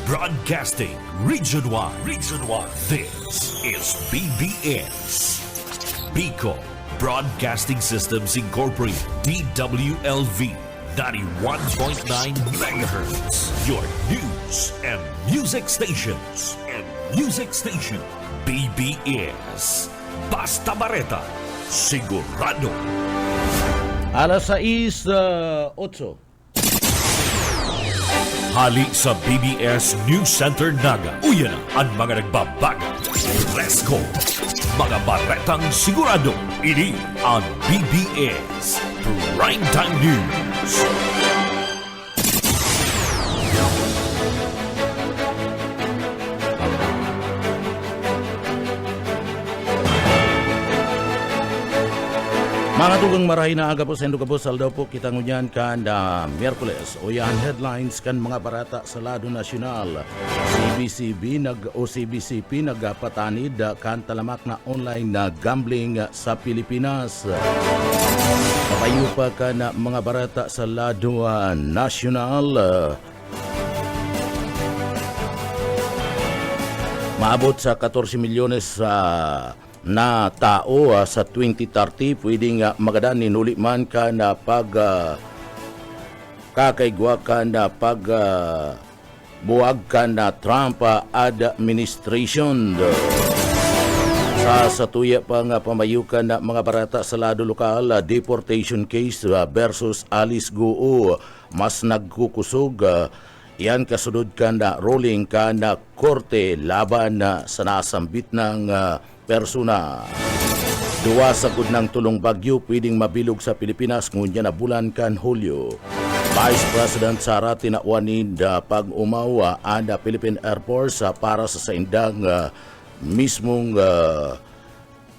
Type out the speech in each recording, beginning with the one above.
Broadcasting Region 1. Region 1. This is BBS. Bicol Broadcasting Systems Incorporated. DWLV. 91.9 megahertz. Your news and music stations. BBS. Basta Bareta. Sigurado. Alas 6:08. Hali sa BBS News Center Naga. Uyan na ang mga nagbabaga. Let's go! Mga baretang sigurado. Ini ang BBS Primetime News. Mga tugang marahin na aga po sa Indogabos, aldaw po kita ngunyan kan na Miyerkules. O yan headlines kan mga barata sa lado nasyonal. CBCP nagpatanid kan talamak na online na gambling sa Pilipinas. Papayo pa kan mga barata sa lado nasyonal. Maabot sa 14 milyones na tao sa 2030 pwedeng magadan ninuli man ka na pag kakaigwa ka na pag buwag ka na Trump administration. Sa tuya pa nga pamayukan na mga barata sa lado lokal, deportation case versus Alice Guo mas nagkukusog. Yan kasunod ka na rolling ka na korte laban sa nasambit ng persona. Duwa sa ng tulong bagyo pwedeng mabilog sa Pilipinas ngunya na bulan kan Hulyo. Vice President Sara tinawanin pag umawa ang Philippine Air Force para sa saindang mismong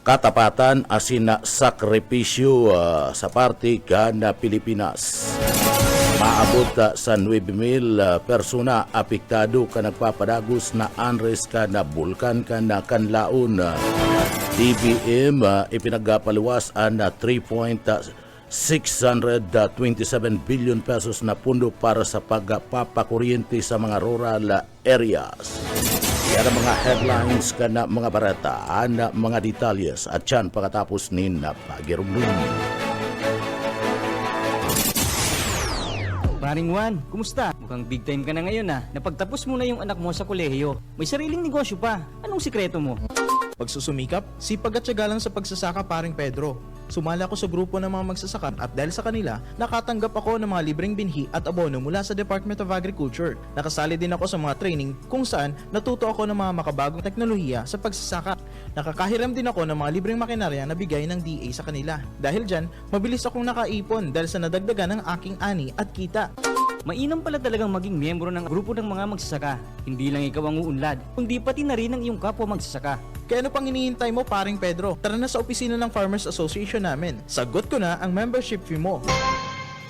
katapatan asin na sakripisyo sa parte kan Pilipinas. Maabot sa 9,000 persona apektado ka nagpapadagos na unrest ka na bulkan ka na kanlaon. DBM ipinagpaluwas ang 3.627 billion pesos na pundo para sa pagpapakuryente sa mga rural areas. Yan ang mga headlines ka na mga barata, ang mga detalyes at yan pagkatapos ni Napagirumdum. Paring Juan, kumusta? Mukhang big time ka na ngayon Napagtapos mo na yung anak mo sa kolehiyo. May sariling negosyo pa. Anong sikreto mo? Pagsusumikap, sipag at tiyaga lang sa pagsasaka, paring Pedro. Sumala ako sa grupo ng mga magsasaka at dahil sa kanila, nakatanggap ako ng mga libreng binhi at abono mula sa Department of Agriculture. Nakasali din ako sa mga training kung saan natuto ako ng mga makabagong teknolohiya sa pagsasaka. Nakakahiram din ako ng mga libreng makinarya na bigay ng DA sa kanila. Dahil dyan, mabilis akong nakaipon dahil sa nadagdagan ng aking ani at kita. Mainam pala talagang maging miyembro ng grupo ng mga magsasaka. Hindi lang ikaw ang uunlad, kundi pati na rin ang iyong kapwa magsasaka. Kaya ano pang hinihintay mo, paring Pedro? Tara na sa opisina ng Farmers Association namin. Sagot ko na ang membership fee mo.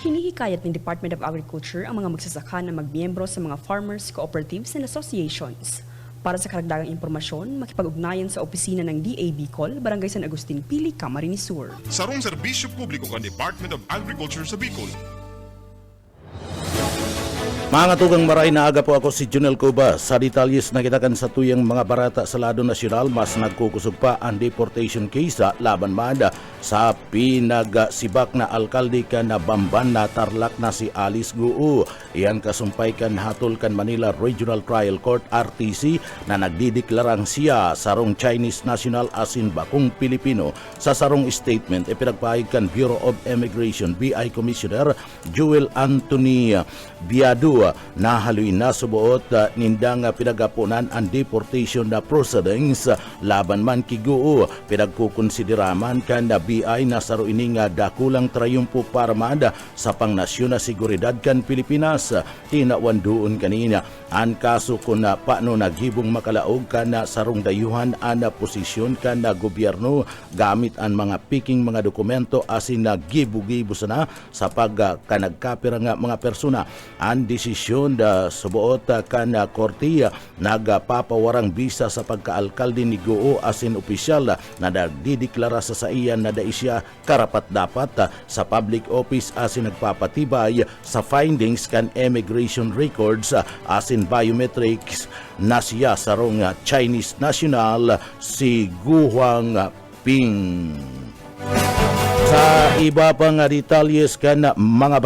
Hinihikayat ng Department of Agriculture ang mga magsasaka na magmiyembro sa mga farmers, cooperatives and associations. Para sa karagdagang impormasyon, makipag-ugnayan sa opisina ng DA Bicol, Barangay San Agustin Pili, Camarines Sur. Sarong serbisyo publiko kan Department of Agriculture sa Bicol. Mga tugang maray na aga po ako si Junel Cuba. Sa detalyes na kitakan sa tuyang mga barata sa lado nasyonal, mas nagkukusog pa ang deportation case laban manda sa pinagsibak na alkalde ka na Bamban na Tarlac na si Alice Guo. Iyan kasumpay kan hatol kan Manila Regional Trial Court RTC na nagdideklarang siya sarong Chinese national asin bakong Pilipino. Sa sarong statement ipinagpahid kan Bureau of Immigration BI Commissioner Joel Anthony Biado na haluin na subuot nindang pinagapunan ang deportation na proceedings laban man kiguo pinagkukonsideraman kan na BI na saro ining dakulang trayumpo para mada sa pangnasyon na seguridad kan Pilipinas. Tinawandoon kanina ang kaso kung paano naghibong makalaog kan na sarong dayuhan ang posisyon kan na gobyerno gamit ang mga piking mga dokumento asin nagibu-gibu sana sa pagkanagkapira nga mga persona. Ang desisyon subuot kan korte nagpapawarang bisa sa pagkaalkalde ni Guo asin opisyal na nagdideklara sa saiyan na da isya karapat-dapat sa public office asin nagpapatibay sa findings kan immigration records asin biometrics na siya sarong Chinese national si Guang Ping. Sa iba pang detalyes kan mga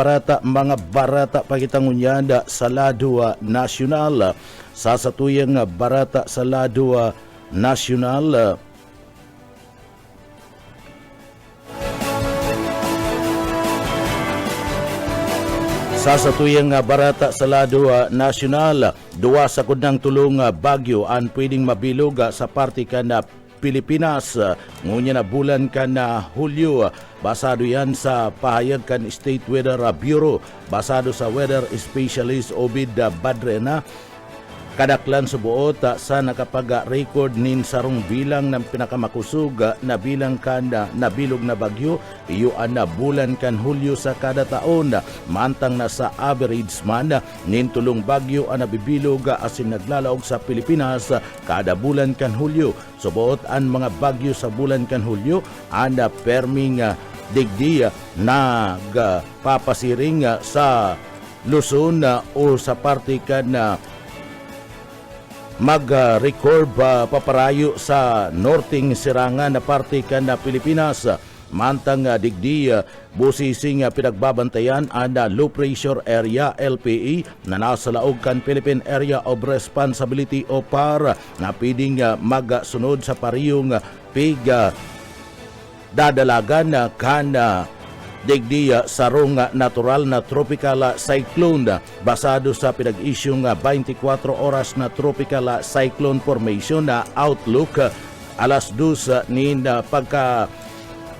barata pagitangunyan sa Ladua Nacional. Sa satuyang barata sa Ladua Nacional, sa satuyang barata sa Ladua Nacional, duwa sa kudang tulong bagyo ang pwedeng mabilog sa parte kan Pilipinas ngunya na bulan kan Hulyo. Basado yan sa pahayag kan State Weather Bureau. Basado sa weather specialist Obid Badrena, kadaklan sa buot sa nakapag-record nin sarong bilang ng pinakamakusog na bilang kan nabilog na bagyo iyuan na bulan kan Hulyo sa kada taon. Mantang na sa average man nin tulong bagyo ang nabibilog asin naglalaog sa Pilipinas kada bulan kan Hulyo. Subuot ang mga bagyo sa bulan kan Hulyo ang perming digdi nagpapasiring sa Luzon o sa parte kan mag-record paparayo sa norting sirangan na parte kan Pilipinas. Mantang digdi busising pinagbabantayan ang low pressure area LPE na nasa laog kan Philippine Area of Responsibility o PAR na pwedeng magsunod sa pariyong dadalagan kan digdi sarong natural na tropical cyclone. Basado sa pinag-isyong 24 oras na tropical cyclone formation na outlook, alas 2 nin pagka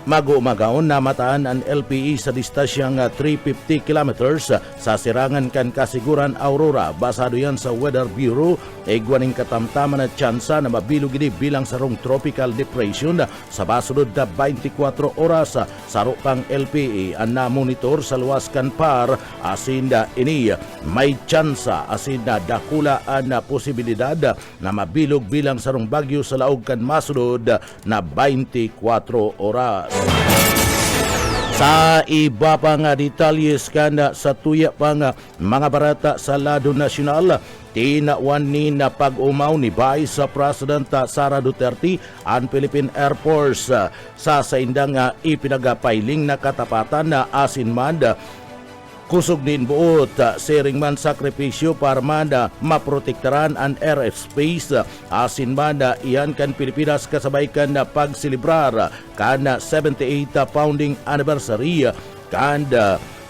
mag-umagaon na mataan ang LPE sa distansyang 350 kilometers sa sirangan kan Kasiguran Aurora. Basado yan sa Weather Bureau, igwaning katamtaman na tsansa na mabilog ini bilang sarong tropical depression sa basunod na 24 oras. Saro pang LPE ang na-monitor sa luwas kan PAR asin ini may tsansa asin dakula na posibilidad na mabilog bilang sarong bagyo sa laog kan masunod na 24 oras. Sa iba pang detalyes kan sa tuya pang mga barata sa Lado Nacional, tinawan ni na pag-umaw ni Vice President Sara Duterte ang Philippine Air Force sa saindang ipinagapailing na katapatan na asinman kusog din buot sering man sakripisyo para man maprotektaran ang airspace asin man iyan kan Pilipinas kasabay kan pagsilibrar kan 78 founding anniversary kan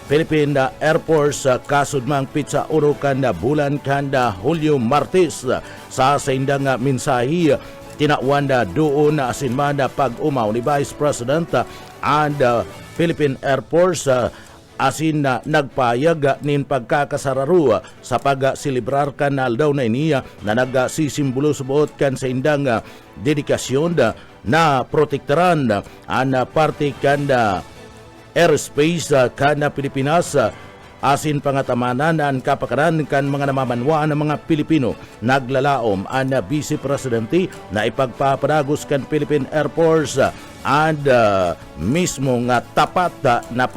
Philippine Air Force kasudmang pitsa uro kan bulan kan Hulyo Martes. Sa saindang mensahe tinawan doon asin man pag-umaw ni Vice President and Philippine Air Force asin na nagpayag nin pagkakasararu sa pagsilibrar kan aldaw na iniya na nagsisimbolo subuot kan sa indang dedikasyon na protektaran ang parte kan airspace kan Pilipinas asin pangatamanan ang kapakanan kan mga namamanwaan ng mga Pilipino. Naglalaom ang Vice Presidente na ipagpapadagos kan Philippine Air Force and mismo nga tapat na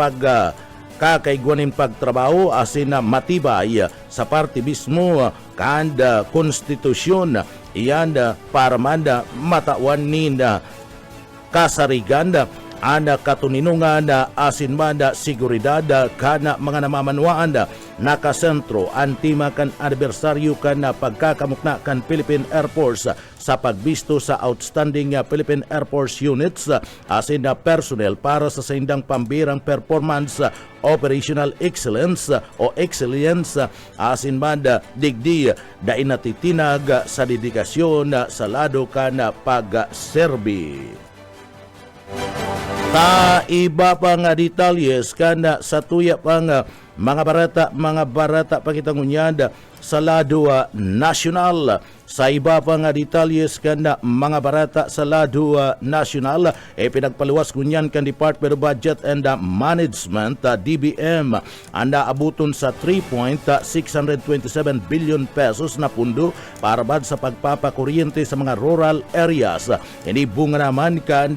kakaigwanin pagtrabaho asin na matibay sa parte mismo kan konstitusyon iyan para man matawan nin kasarigan ang katuninungan asin man seguridad kan mga namamanwaan. Nakasentro ang tima kan anibersaryo kan pagkakamukna kan Philippine Air Force sa pagbisto sa outstanding Philippine Air Force units asin na personnel para sa saindang pambirang performance, operational excellence o excellence asin man digdi da inatitinag sa dedikasyon sa lado kan pagserbi. Ta iba pang detalyes kan sa tuya pang mga barata pakitangunyad sa Lado Nacional. Sa iba pang detalyes kan mga barata sa Lado Nacional pinagpaluwas kunyan kan Department of Budget and Management DBM ang naabuton sa 3.627 billion pesos na pundo para bad sa pagpapakuryente sa mga rural areas. Ini bunga naman kan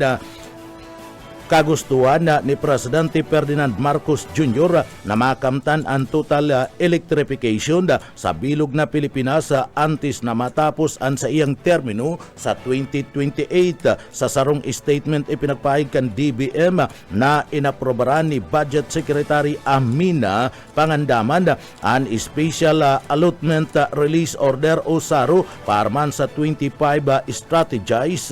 kagustuhan ni Presidente Ferdinand Marcos Jr. na makamtan ang total electrification sa bilog na Pilipinas antes na matapos ang sa iyang termino sa 2028. Sa sarong statement ipinagpahig kan DBM na inaprobaran ni Budget Secretary Amina Pangandaman ang Special Allotment Release Order o SARO para man sa 25 Strategize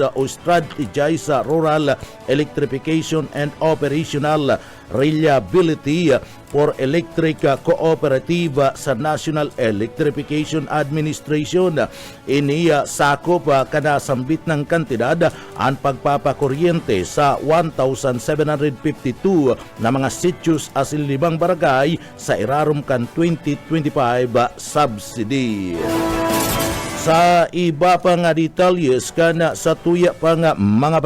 Rural Electrification and Operational Reliability for Electric Cooperative sa National Electrification Administration. Iniya sakop kanasambit ng kantidad ang pagpapakuryente sa 1,752 na mga sitios asin 5 barangay sa irarum kan 2025 subsidy. Sa iba pa nga detalles kana sa tuya pa nga mga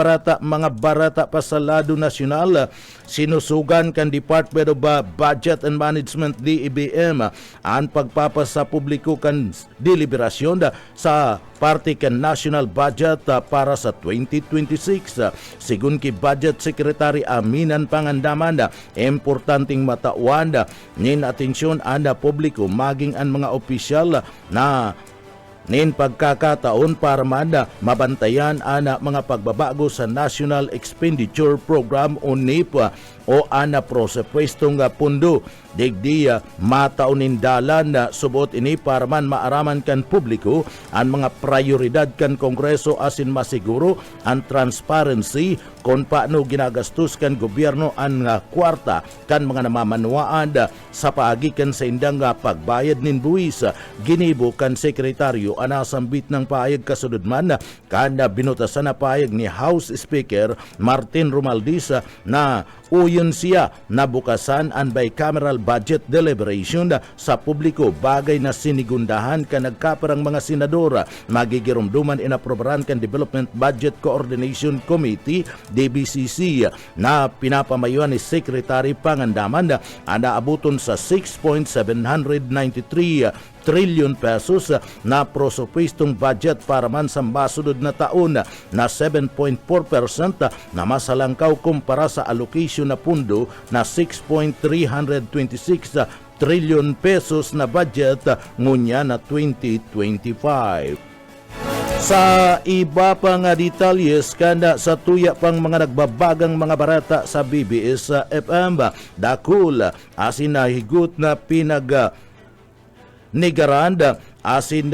barata pa sa lado nasyonal, sinusugan kan Department of Budget and Management DBM ang pagpapasa publiko kan deliberasyon sa parte kan national budget para sa 2026. Sigun ki Budget Secretary Aminan Pangandaman, importanteng matawan nin atensyon ang publiko maging ang mga opisyal na nin pagkakataon para man mabantayan ang mga pagbabago sa National Expenditure Program o NEP o ana prosepwestong pundo digdi mataunin dalan na subot ini para man maaraman kan publiko ang mga prioridad kan Kongreso asin masiguro ang transparency kung paano ginagastos kan gobyerno ang kwarta kan mga namamanuaan sa paagikan sa indang pagbayad nin buwis. Ginibo kan sekretaryo anasambit ng paayag kasunod man kan binutasan na paayag ni House Speaker Martin Romualdez na uyon siya na bukasan ang bicameral budget deliberation sa publiko bagay na sinigundahan ka nagkaparang mga senador magigirumduman inaprobaran kan Development Budget Coordination Committee DBCC na pinapamayuan ni Secretary Pangandaman na naabuton sa 6.793 trillion pesos na prosopwestong budget para man sa masunod na taon na 7.4% na masalangkaw kumpara sa allocation na pundo na 6.326 trillion pesos na budget ngunya na 2025. Sa iba pang detalles kada sa tuya pang mga nagbabagang mga barata sa BBS FM, dakul asin na higot na nigaranda asin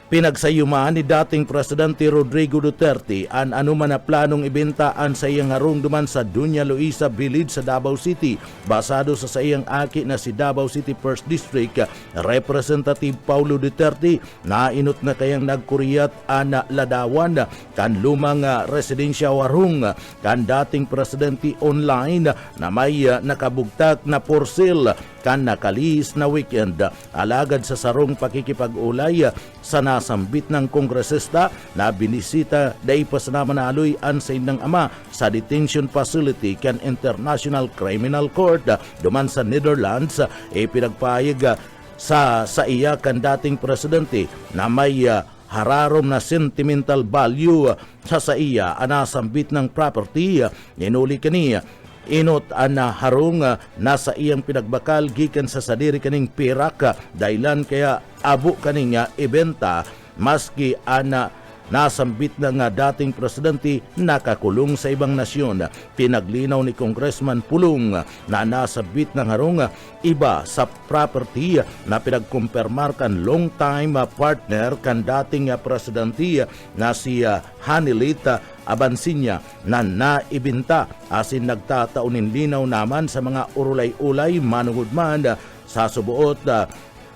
pinagsayumaan ni dating Presidente Rodrigo Duterte ang anuman na planong ibintaan sa iyang harong duman sa Dunya Luisa Village sa Davao City basado sa iyang aki na si Davao City 1st District Representative Paulo Duterte na inot na kayang nagkuriyat ana ladawan kan lumang residensya warung kan dating Presidente online na may nakabugtak na for sale kan nakalis na weekend alagad sa sarong pakikipag-ulay sa nasambit ng kongresista na binisita day pasanama na aloy an sa indang ama sa detention facility kan International Criminal Court duman sa Netherlands pinagpahayag sa iya kan dating presidente na may hararom na sentimental value sa iya anasambit ng property ninuli kaniya inot ana harong nasa iyang pinagbakal gikan sa sadiri kaning pirak dahilan kaya abo kaninya ibenta maski ana nasambit na nga dating presidente nakakulong sa ibang nasyon. Pinaglinaw ni Congressman Pulong na nasabit ng harong iba sa property na pinagkumpirmar kan long time partner kan dating presidente na si Hanilita Abansinya na naibinta asin nagtataunin linaw naman sa mga urulay-ulay manungod man sa subuot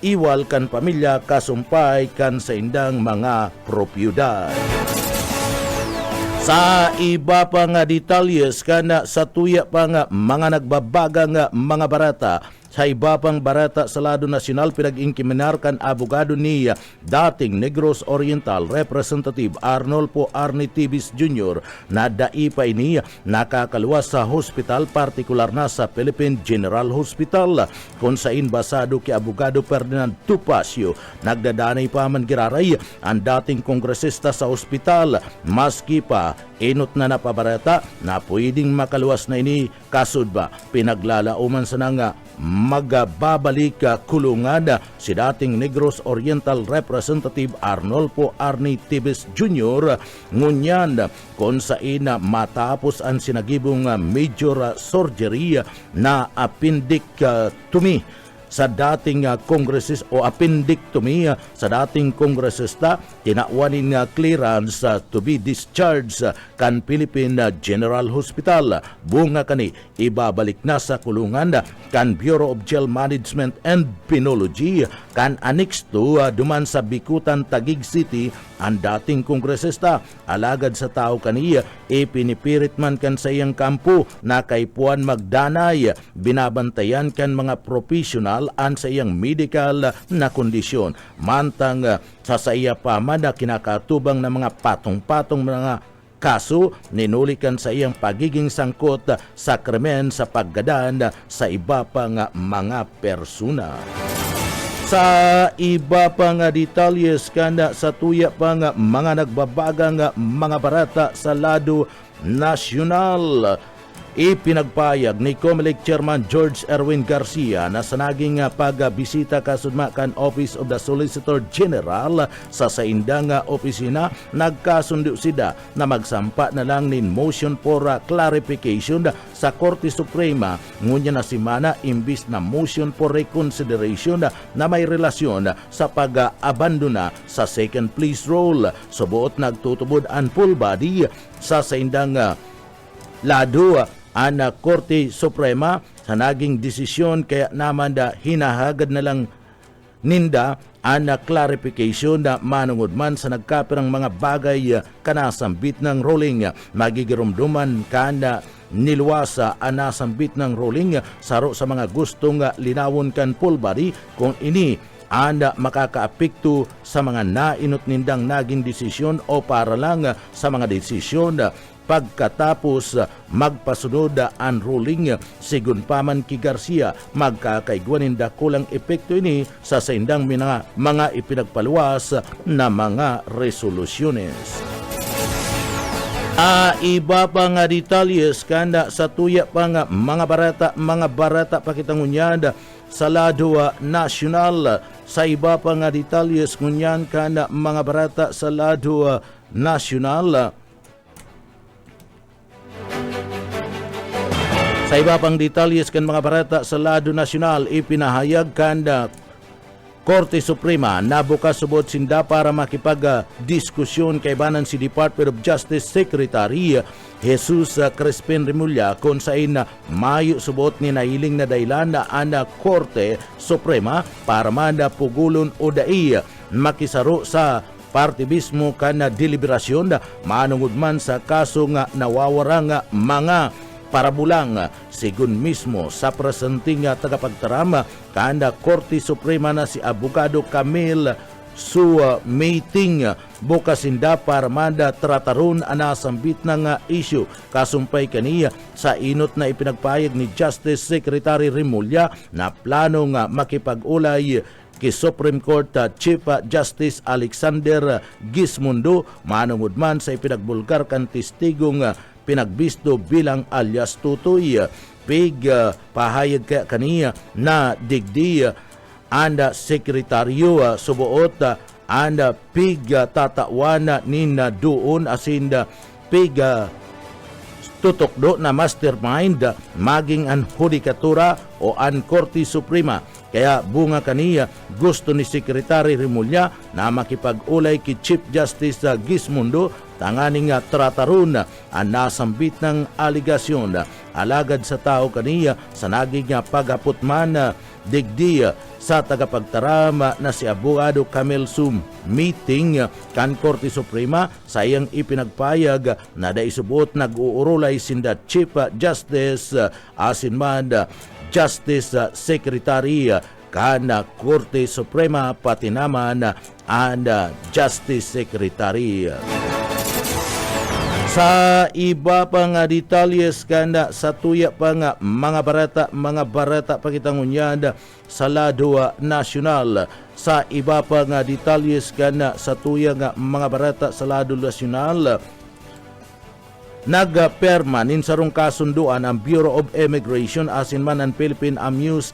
iwal kan pamilya kasumpay kan sa indang mga propiedad. Sa iba pa nga detalles kana sa tuya pa nga mga nagbabagang mga barata sa iba pang barata sa lado nasyonal pinag-inkiminarkan abogado ni dating Negros Oriental Representative Arnolfo Arnie Tibis Jr. na daipa ini nakakaluwas sa hospital, partikular na sa Philippine General Hospital kung sain basado ki abogado Ferdinand Tupacio. Nagdadanay pa man giraray ang dating kongresista sa ospital maski pa inot na napabarata na pwedeng makaluwas na ini kasud ba pinaglalauman sa nga magbabalik kulungan si dating Negros Oriental Representative Arnolfo Arnie Tibis Jr. ngunyan kung saan matapos ang sinagibong major surgery na appendectomy sa dating kongresista o appendectomy sa dating kongresista, tinawanin clearance to be discharged kan Philippine General Hospital. Bunga kani ibabalik na sa kulungan kan Bureau of Jail Management and Penology kan annex to duman sa Bikutan, Taguig City ang dating kongresista. Alagad sa tao kaniya ipinipirit man kan sa iyang kampo na kay puan magdanay, binabantayan kan mga professional an sa iyang medical na kondisyon. Mantang sa iya pa man na kinakatubang na mga patong-patong mga kaso, ninulikan sa iyang pagiging sangkot sa krimen sa paggadaan sa iba pang mga persona. Sa iba pang detalyes kanda sa tuya pang mga nagbabagang mga barata sa lado nasyonal, ipinagpayag ni COMELEC Chairman George Erwin Garcia na sa naging pagbisita kasudma kan Office of the Solicitor General sa saindang opisina, nagkasundo sida na magsampa na lang nin motion for clarification sa Korte Suprema ngunya na simana imbis na motion for reconsideration na may relasyon sa pag-abandona sa second place role. Subuot nagtutubod ang full body sa saindang lado ang Korte Suprema sa naging desisyon, kaya naman da hinahagad na lang ninda ang clarification na manungod man sa nagkapirang mga bagay kanasambit ng ruling. Magigirumduman kanda niluwasa ang nasambit ng ruling saro sa mga gustong linawon kan full body kung ini anda makakaapekto sa mga nainot nindang naging desisyon o para lang sa mga desisyon pagkatapos magpasunod ang ruling. Sigun paman ki Garcia, magkakaigwanin dakulang epekto ini sa saindang mga ipinagpaluwas na mga resolusyones. Iba pa nga detalyes kanda sa tuya pa nga mga barata pakitangunyad sa lado nasyonal. Sa iba pa nga detalyes ngunyan kanda mga barata sa lado nasyonal. Sa iba pang detalyes kan mga barata sa lado nasyonal, ipinahayag kanda Korte Suprema na bukas subot sinda para makipag-diskusyon kay banan si Department of Justice Secretary Jesus Crispin Remulla kung saan mayo subot ni nailing na daylan na ana Korte Suprema para manda pugulon o dai makisaro sa partibismo kana deliberasyon manungod man sa kaso nga nawawarang mga parabulang. Sigun mismo sa presenting tagapagtarama kanda Korte Suprema na si Abogado Camille Meeting bukas inda para manda trataron anasambit ng issue kasumpay kaniya sa inot na ipinagpayag ni Justice Secretary Remulla na plano nga makipag-ulay kay Supreme Court Chief Justice Alexander Gismundo manungod man sa ipinagbulgar kan testigong pinagbisto bilang alias Tutoy. Pahayag kaya kaniya na digdi anda sekretaryo subuot anda tatawan nina doon asinda tutokdo na mastermind maging an hudikatura o an Korte Suprema. Kaya bunga kaniya gusto ni Secretary Remulla na makipag-ulay ki Chief Justice Gismundo tanganing trataron ang nasambit ng aligasyon. Alagad sa tao kaniya sa naging pagaputman digdi sa tagapagtarama na si Abogado Camel Sum meeting kan Korte Suprema sa iyang ipinagpayag na daisubot nag-uurulay sinda Chief Justice asinman Justice Secretary kana Korte Suprema pati naman and Justice Secretary. Sa iba pang detalyes kanda sa tuya pang mga barata pakitangunyad sa lado nasyonal. Sa iba pang detalyes kanda sa tuya mga barata sa lado nasyonal, nagperma nin sarong kasunduan ang Bureau of Immigration asinman ang Philippine Amusement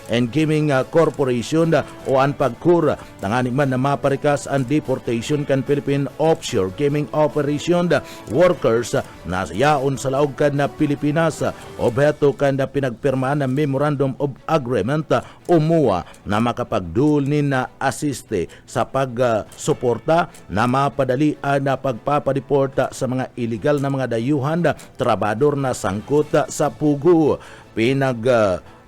and Gaming Corporation o ang pagkura tangani man na maparikas ang deportation kan Philippine Offshore Gaming Operation workers na yaon sa laog kan na Pilipinas objeto kan na pinagpirma ng Memorandum of Agreement umuwa na makapagdulnin na asiste sa pagsuporta na mapadalian na pagpapadeporta sa mga illegal na mga dayuhan na trabador na sangkot sa pugo.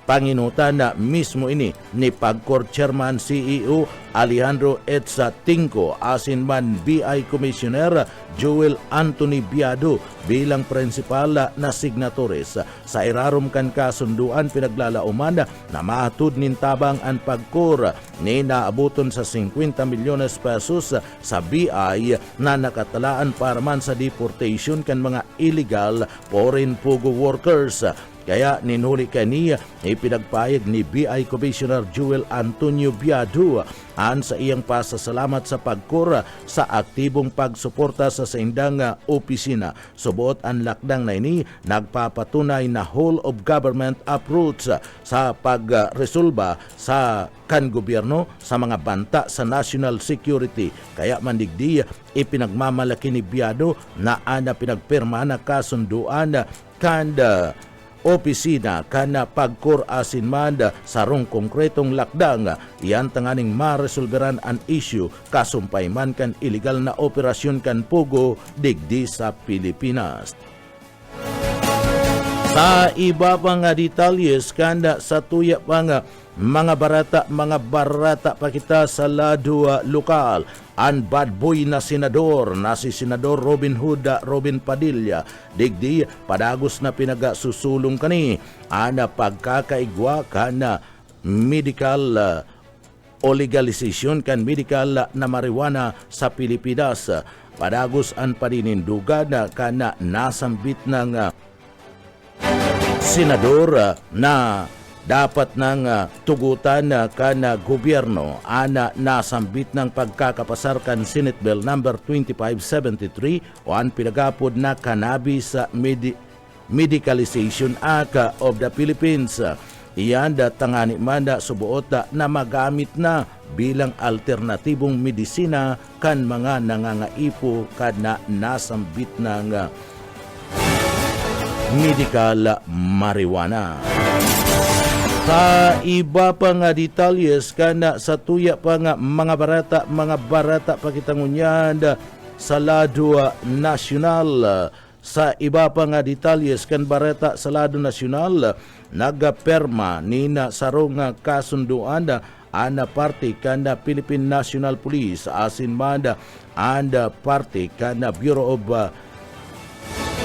Panginutan na mismo ini ni Pagcor Chairman CEO Alejandro Edsa Tingco asinman BI Commissioner Joel Anthony Biado bilang principal na signatories sa irarom kan kasunduan pinaglalauman na matud nin tabang ang Pagcor ni naabuton sa 50 milyones pesos sa BI na nakatalaan para man sa deportation kan mga illegal foreign pugo workers. Kaya ninuli kaniya ipinagpayag ni BI Commissioner Joel Antonio Biado an sa iyang pasasalamat sa Pagcor sa aktibong pagsuporta sa saindang opisina. Subuot ang lakdang na ini nagpapatunay na whole of government approach sa pagresolba sa kan gobyerno sa mga banta sa national security. Kaya mandigdi ipinagmamalaki ni Biado na ana pinagpirma na kasunduan kanda opisina kana Pagcor asinman sarong konkretong lakdang iyan tanganing maresolveran an issue kasumpay man kan illegal na operasyon kan pugo digdi sa Pilipinas. Sa iba pang detalles kanda sa tuya pang mga barata pa kita sa lado lokal. Ang bad boy na senador na si Senador Robin Hood Robin Padilla digdi padagos na pinagasusulong kani ana pagkakaigwa kana medical o legalization kan medical na marijuana sa Pilipinas. Padagos ang paninindugan kana nasambit ng senador na dapat nang tugutan kana gobyerno ana nasambit ng pagkakapasar kan Senate Bill number 2573 o ang pinagapod na Cannabis Medicalization Act of the Philippines. Iyan tangani man subuot na magamit na bilang alternatibong medisina kan mga nangangaipo kana nasambit ng medical marijuana. Sa iba pang detalles kana sa tuya pang mga barata pakitangunyan sa lado nasyonal. Sa iba pang detalles kan barata sa lado nasyonal nagperma nina sarong kasunduan ana parte kana Philippine National Police asinman and parte kana Bureau of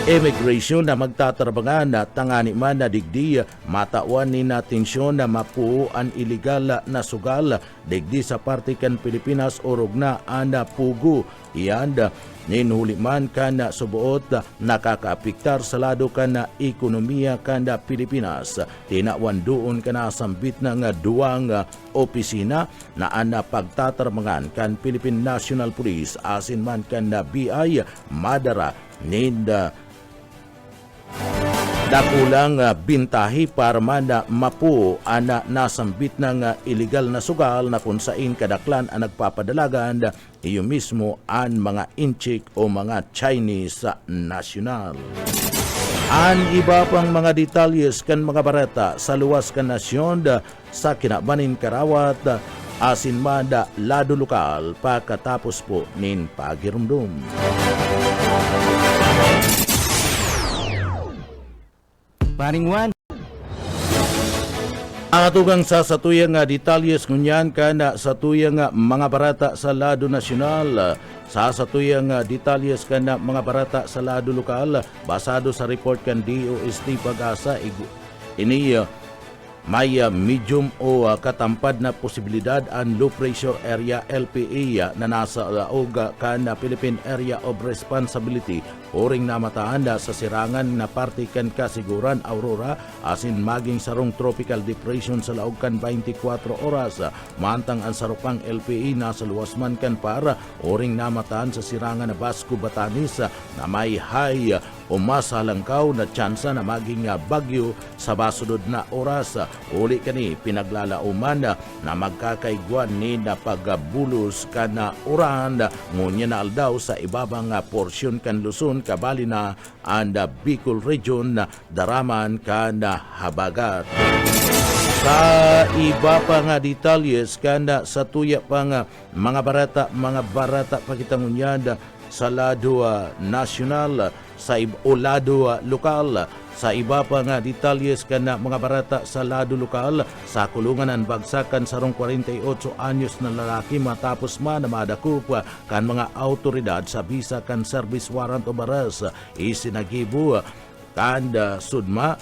Immigration na magtatarbangan na tangani man na digdi matawan ni na tensyon na mapuo ang illegal na sugal digdi sa parte kan Pilipinas orog na ana pugo iyan ninhuli man kana subuot nakakaapiktar sa lado kana ekonomiya kana Pilipinas. Tinawan doon kana sambit ng duwang opisina na ana pagtatarbangan kan Philippine National Police asin man kana BI Madara ninda dakulang bintahi para man na mapuo ana nasambit ng illegal na sugal na kung sain kadaklan ang nagpapadalagan iyo mismo ang mga inchik o mga Chinese national. An iba pang mga detalles kan mga barata sa luwas kan nasyon sa kinabanin karawat asin man lado lokal pagkatapos po nin pagirumdum. Paring Juan, Ang atugang sa satuyang detalyes ngunyan kana satuyang mga barata sa lado nasyonal. Sa satuyang detalyes kana mga barata sa lado lokal basado sa report kan DOST Pag-asa ini may medium o katampad na posibilidad ang low pressure area LPA na nasa laog kan Philippine Area of Responsibility oring namataan sa sirangan na parte kan kasiguran Aurora asin maging sarong tropical depression sa laog kan 24 oras mantang ang sarupang LPA nasa luwas man kan para oring namataan sa sirangan na Basco Batanes na may high o mas halangkaw na tsansa na maging bagyo sa basunod na oras. Uli kani pinaglalauman na magkakaigwan ni na pagbulos ka na uran ngunya na aldaw sa ibabang porsyon kan Luzon kabali na ang Bicol region daraman ka na habagat. Sa iba pa nga detalyes kanda sa tuya pa nga mga barata pakitangunyad sa lado nasyonal sa lado lokal. Sa iba pa nga detalyes kana mga barata sa lado lokal sa kulungan ang bagsakan sarong 48 anyos na lalaki matapos na madakup kan mga autoridad sa bisa kan service warrant of arrest isinagibo kan sudma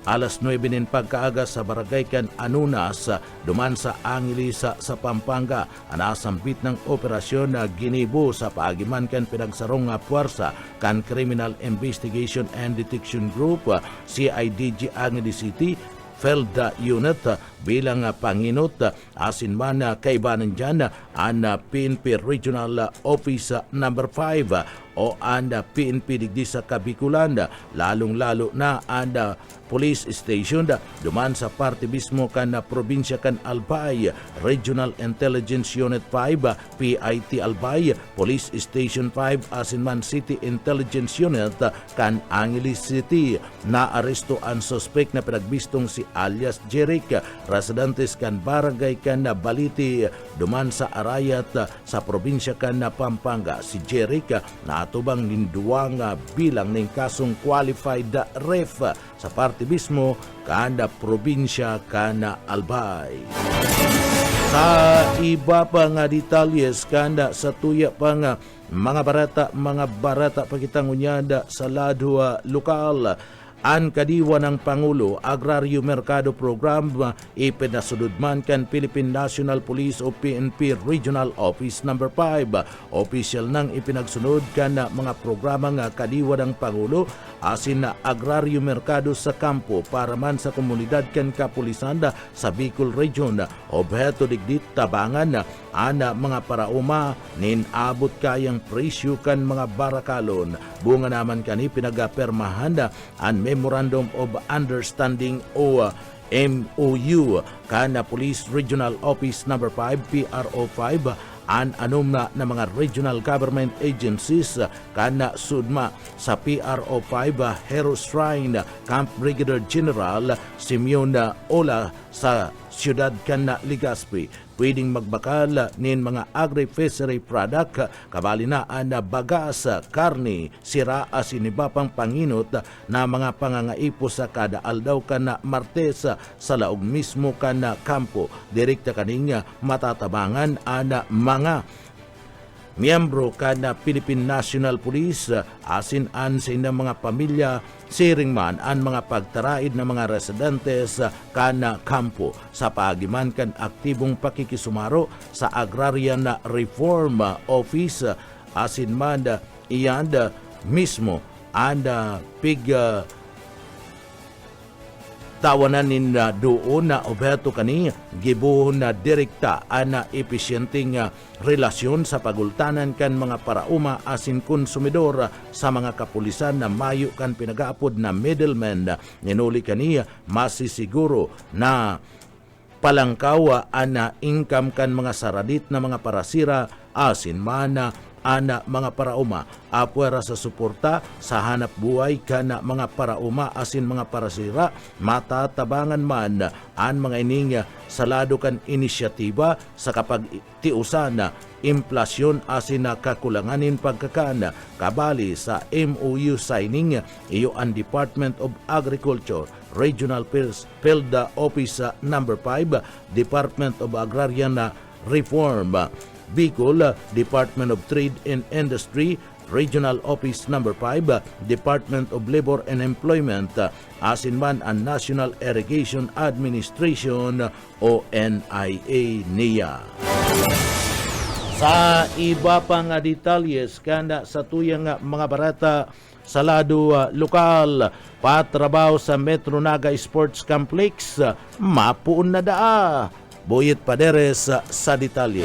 alas 9 nin pagkaaga sa barangay kan Anunas duman sa Angelisa sa Pampanga anasambit ng operasyon na ginibo sa paagiman kan pinagsarong puwersa kan Criminal Investigation and Detection Group CIDG Angeles City Field Unit bilang panginot asin man kaibanan dyan ang PNP Regional Office number 5 o ang PNP digdi sa Kabikulan lalong-lalo na ang police station duman sa parte mismo kan probinsya kan Albay Regional Intelligence Unit 5 PIT Albay Police Station 5 asin man City Intelligence Unit kan Angeles City na aresto ang suspect na pinagbistong si alias Jeric residentes kan barangay kan Baliti duman sa Arayat sa probinsya kan Pampanga si Jeric na atubang ninduwang bilang ning kasong qualified ref sa parte mismo kada probinsya kana Albay. Sa iba pa nga detalyes kanda sa tuya pa nga mga barata pakitangunyada sa lado lokal ang kadiwa ng Pangulo Agrario Mercado Program ipinasududman kan Philippine National Police o PNP Regional Office number 5. Official nang ipinagsunod kan mga programa nga kadiwa ng Pangulo asin na Agrario Mercado sa kampo para man sa komunidad kan kapulisan sa Bicol Region. Obheto digdit tabangan ana mga parauma nin abot kayang presyo kan mga barakalon. Bunga naman kani pinagapermahan ang Memorandum of Understanding o MOU kana Police Regional Office number 5 PRO 5 an anom na mga regional government agencies kana sudma sa PRO 5 Hero Shrine Camp Brigadier General Simeon Ola sa siyudad kana Legazpi pwedeng magbakal nin mga agri-fishery product kabali na ang bagas, karne, sira asin iba pang panginot na mga pangangaipo sa kada aldaw kana Martes sa laog mismo kana kampo direkta kaning matatabangan ang mga miyembro kana Philippine National Police asin an sa inang mga pamilya siring man ang mga pagtaraid ng mga residentes kana kampo sa paagiman kan aktibong pakikisumaro sa Agrarian Reform Office asin man iyan mismo ang tawanan nin doon na oberto kani gibuhon na direkta ana epesyenteng relasyon sa pagultanan kan mga parauma asin konsumidor sa mga kapulisan na mayo kan pinagaapod na middleman ninuli kani masisiguro na palangkawa ana income kan mga saradit na mga parasira asin man ana mga parauma apwera sa suporta sa hanap buhay kana mga parauma asin mga parasira matatabangan man an mga ining salado kan inisyatiba sa kapag tiusan inflasyon asin kakulanganin pagkakana kabali sa MOU signing iyo ang Department of Agriculture Regional Field Office number 5 Department of Agrarian Reform Bicol Department of Trade and Industry Regional Office number 5 Department of Labor and Employment asin man ang National Irrigation Administration o NIA niya. Sa iba pang detalyes kanda sa tuyang mga barata sa lado lokal patrabaho sa Metro Naga Sports Complex mapuon na daa. Boyet Paderes sa detalye.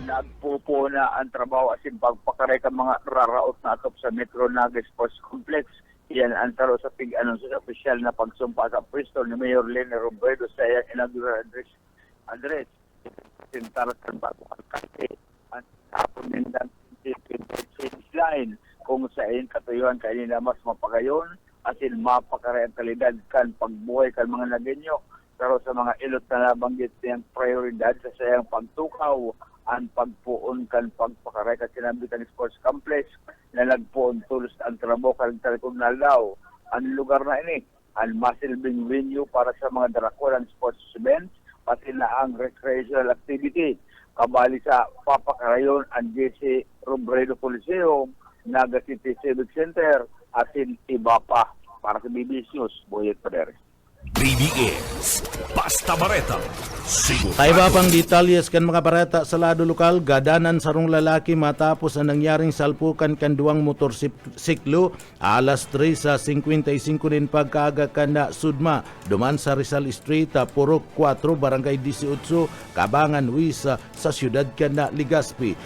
Nagpupo na ang trabaho asin pagpakaray ka mga raraot na atop sa Metro Naga Sports Complex. Iyan ang taro sa pig-anunsyo sa opisyal na pagsumpa sa pwesto ni Mayor Lenny Robredo sa iyang inaugural address. Sintarasan ba ang kasi ang hapon nindang change line kung sa iyong katuyuan kanina mas mapagayon asin mapakaray ang kalidad kan pagbuhay kan mga nagenyo. Pero sa mga ilot na nabanggit niyang prioridad sa sayang pagtukaw ang pagpuon kan pagpakaray ka sinabi kan sports complex na nagpuon tulos ang trabaho kan telekomunal daw. Ang lugar na ini ang masilbing venue para sa mga darakulan sports events pati na ang recreational activity. Kabali sa papakarayon ang JC Robredo Coliseum, Naga City Civic Center asin iba pa para sa BBS News. Boyet Paderes. BBS Basta Bareta Sigurado. Tayo ba pang detalyes kan mga barata sa lado lokal, gadanan sarong lalaki matapos ang nangyaring salpukan kan duwang motorsiklo alas 3:55 din pagkaaga kan na Sudma, duman sa Rizal Street, Purok 4, Barangay 18, Kabangan, Wisa sa siyudad kan na Legazpi.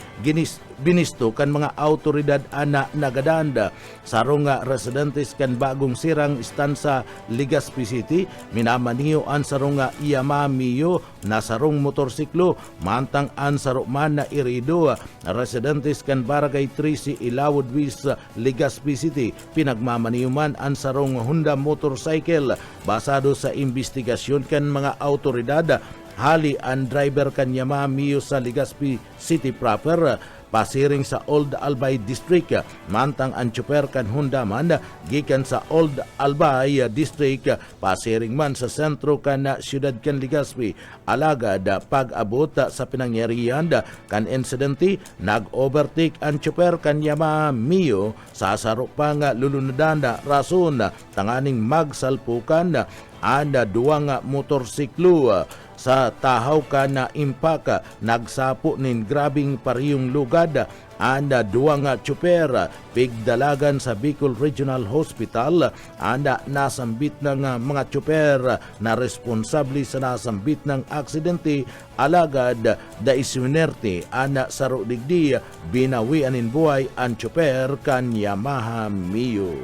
Binisto kan mga autoridad ana nagadanda sarong residentes kan bagong sirang istansa Legazpi City minamaniyo an sarong Yamamiyo na sarong motorsiklo mantang an sarong man na irido residentes kan Barangay 3 si Ilawod Wis Legazpi City pinagmamaniyo man an sarong Honda motorcycle basado sa investigasyon kan mga autoridad hali ang driver kan Yamamiyo sa Legazpi City proper pasiring sa Old Albay District mantang ang tsuper kan Honda man gikan sa Old Albay District pasiring man sa sentro kan siyudad kan Legazpi alagad pag-abot sa pinangyarihan kan insidente nag-overtake ang tsuper kan Yamamiyo sa saro pang lulunadan rason tanganing magsalpukan ang duwang motorsiklo sa tahaw ka na impaka nagsapo nin grabing pariyong lugad anda duwang tsuper pigdalagan sa Bicol Regional Hospital anda nasambit ng mga tsuper na responsable sa nasambit ng aksidente alagad da isunerte anda saro digdi binawian in buhay ang tsuper kan Yamaha Mio.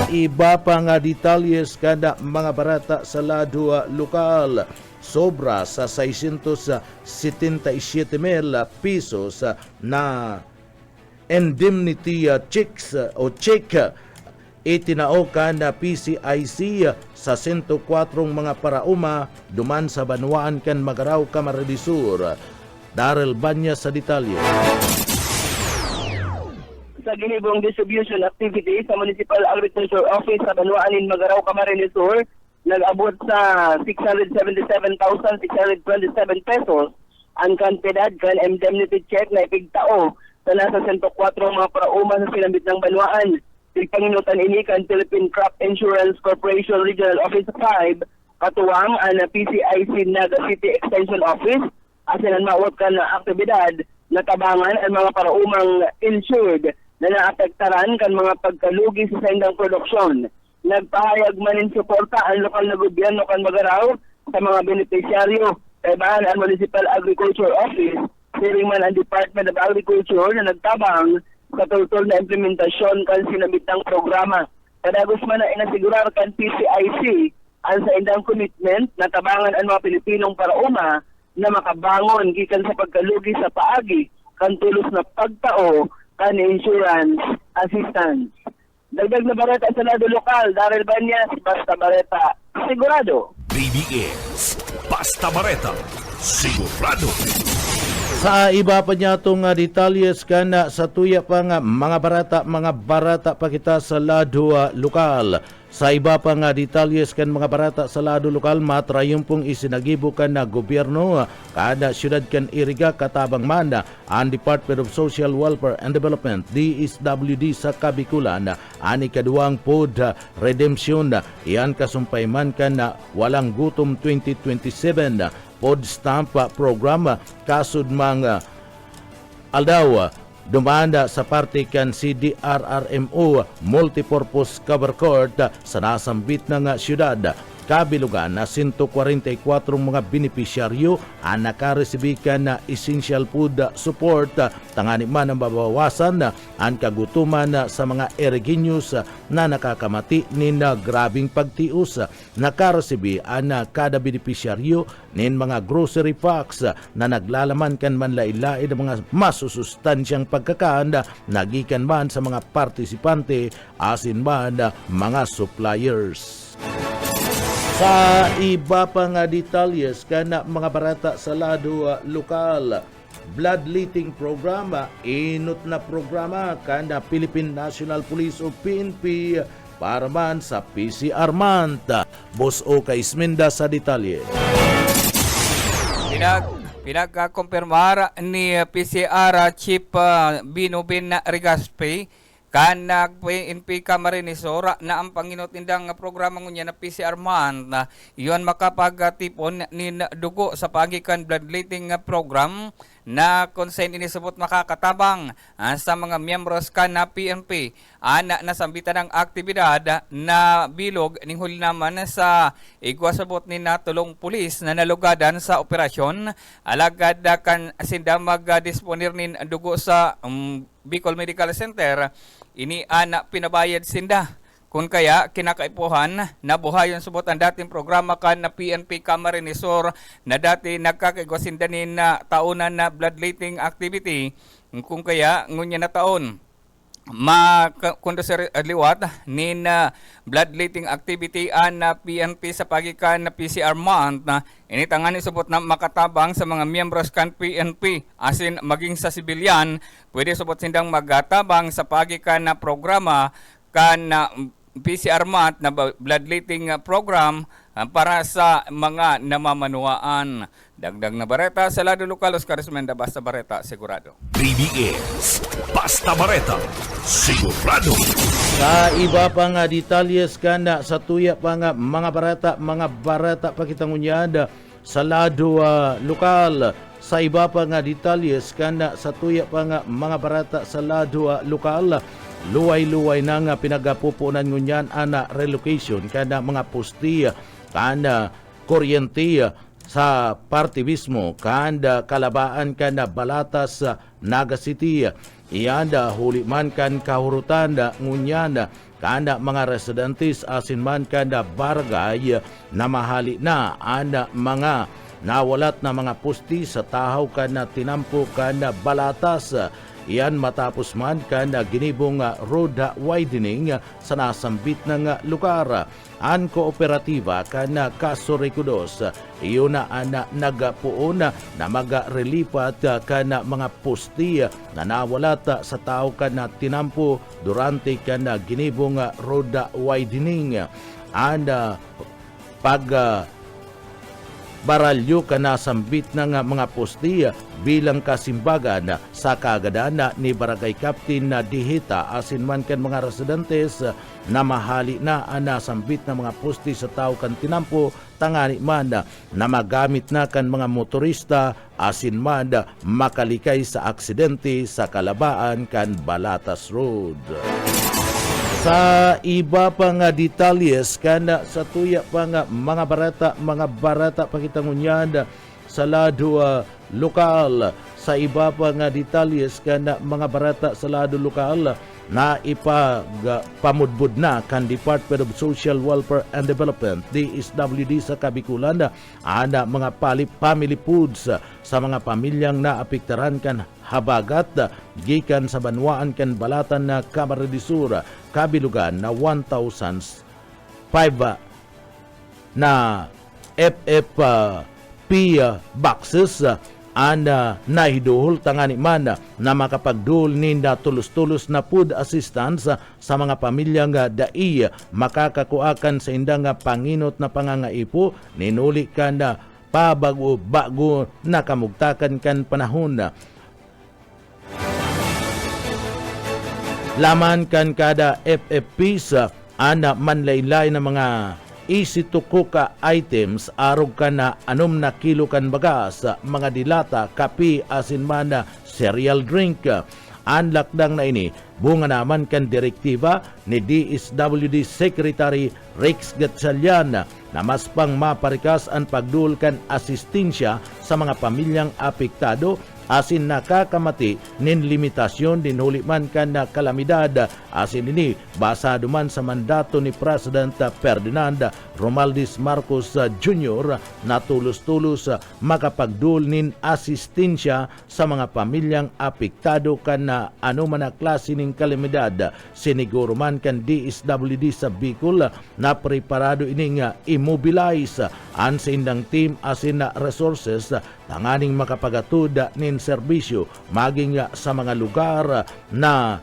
Iba pa nga detalles kada mga barata sa lado lokal sobra sa 677,000 pesos na indemnity checks o check itinao ka na PCIC sa 104 mga parauma duman sa Banwaan kan Magaraw, Camarines Sur. Daryl Banya sa detalye. Sa ginibong distribution activity sa Municipal Agriculture Office sa Banwaan, Magaraw, Camarines Sur, nag-abot sa 677,627 pesos ang kantidad kan indemnity check na ipigtao sa nasa 104 mga parauma sa sinambit ng Banwaan. Pagpanginutan ini kan Philippine Crop Insurance Corporation Regional Office 5 katuwang ang PCIC Naga City Extension Office asin ang mawat kan aktibidad na tabangan ang mga paraumang insured na naapektaran kan mga pagkalugi sa sendang produksyon. Nagpahayag man in suporta ang lokal na gobyerno kan Magaraw sa mga benepisyaryo kaibahan ang Municipal Agriculture Office siring man ang Department of Agriculture na nagtabang sa tutol na implementasyon kan sinabitang programa. Kadagos man na inasigurar kan PCIC ang sa indang commitment na tabangan ang mga Pilipinong parauma na makabangon gikan sa pagkalugi sa paagi kan tulos na pagtao kan insurance assistance. Dagdag na bareta sa lado lokal, Daryl Banyas, Basta Bareta, sigurado. BBS Basta Bareta, sigurado. Sa iba pa niya itong detalyes kana sa tuya pa nga mga barata pa kita sa lado lokal. Sa iba pa nga detalyes kan mga barata sa lado lokal, matrayon pong isinagibo kan na gobyerno kada syudad kan Iriga katabang man ang Department of Social Welfare and Development DSWD sa Kabikulan ani kaduang pod redemption iyan kasumpayman kan na walang gutom 2027 pod stamp program kasud mga aldaw dumanda sa parte kan CDRRMO Multipurpose Cover Court sa nasambit na nga syudad. Kabilugan na 144 mga benepisyaryo ang nakaresibikan na essential food support tangani man ang babawasan ang kagutuman sa mga Erigenius na nakakamati ni na grabing pagtius. Nakaresibi ang kada benepisyaryo nin mga grocery packs na naglalaman kan man lailai ng mga masusustansyang pagkakaan nagikan man sa mga partisipante asin man mga suppliers. Sa iba pa nga detalyes kana mga barata sa lado lokal, bloodletting programa, inot na programa kana Philippine National Police o PNP para man sa PCR month. Boss O Kaisminda sa detalye. Pinagkakumpirmar ni PCR Chief Binubin Rigaspe kanag PNP Camarinesora na ang panginotindang programa ngunya na PCR month na iyon makapagtipon ni dugo sa pagikan bloodletting program na konsen inisabot makakatabang sa mga miyembros kan na PNP ana nasambitan ng aktibidad na bilog ning huli naman sa igwasabot ni natulong pulis na nalugadan sa operasyon alagad kan sinda magdisponer nin dugo sa Bicol Medical Center ini ana pinabayad sinda kung kaya kinakaipuhan na buhayon subot ang dating programa kan na PNP Camarinesor na dati nagkakaigwasindanin na taunan na bloodletting activity kung kaya ngunya na taon makundusir liwat ni na bloodletting activity na PNP sa pagikan na PCR month na initangan isubot na makatabang sa mga miyembros kan PNP asin maging sa sibilyan pwede subot sindang magatabang sa pagikan na programa kan na PCR month na bloodletting program para sa mga namamanuaan. Dagdag na bareta sa lado lokal, Oscar Esmenda, Basta Bareta, sigurado. BBS Basta Bareta, sigurado. Sa iba pa nga detalyes kana sa tuya pa nga mga barata pa kitang unyad sa lado lokal. Sa iba pa nga detalyes kana sa tuya pa nga mga barata sa lado lokal. Luway-luway na nga pinagapupunan ngunyan ana relocation kana mga posti kana kuryente sa partivismo kanda kalabaan kana Balatas Naga City iyanda huli man kan kahurutan ngunyan kanda mga residentes asin man kanda barangay na mahali na ana mga nawalat na mga posti sa tahaw kana tinampo kana Balatas. Iyan matapos man kan ginibong road widening sa nasambit ng lugar. Ang kooperatiba kan Kasurikudos iyon na nagapuon na magrelipat kan mga posti na nawalat sa tao kan tinampo durante kan ginibong road widening. Ang baralyo kana sambit ng mga posti bilang kasimbagan sa kagadana ni Barangay Captain na Dihita asin man kan mga residentes na mahali na nasambit ng mga posti sa tao kan tinampo tangani man na magamit na kan mga motorista asin man makalikay sa aksidente sa kalabaan kan Balatas Road. Sa iba pa nga detalyes kana sa tuya pa nga mga barata pakitangunyan sa lado lokal. Sa iba pa nga detalyes kana mga barata sa lado lokal na ipagpamudbud na kan Department of Social Welfare and Development DSWD sa Kabikulan ana mga family foods sa mga pamilyang naapektaran kan habagat gikan sa banwaan kan balatan na Camarines Sur kabilugan na 1,005 na FFP boxes nahiduhol tangani man na makapagdul ninda tulos-tulos na food assistance sa mga pamilyang dai makakakuakan sa indang panginot na pangangaipo ninuli kan pabago-bago na kamugtakan kan panahon. Laman kan kada FFPs manlaylay na mga easy to cook items arog ka na 6 na kilo kan bagas, mga dilata, kape, asin man, cereal drink. Lakdang na ini, bunga naman kan direktiba ni DSWD Secretary Rex Gatchalian na mas pang maparikas ang pagdul kan asistensya sa mga pamilyang apektado asin nakakamati nin limitasyon din huli man kan na kalamidad asin ini basado man sa mandato ni President Ferdinand Romualdez Marcos Jr. na tulos-tulos makapagdul nin asistensya sa mga pamilyang apektado kan na man na klase ning kalamidad. Siniguro man kan DSWD sa Bicol na preparado ining immobilize ang sindang team asin na resources tanganing makapagatud nin serbisyo maging sa mga lugar na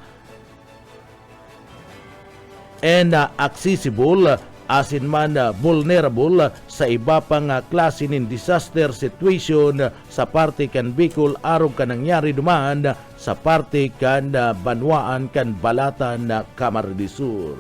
accessible asin man vulnerable sa iba pang klase nin disaster situation sa parte kan Bicol arog kan nangyari duman sa parte kan banwaan kan balatan na Camarines Sur.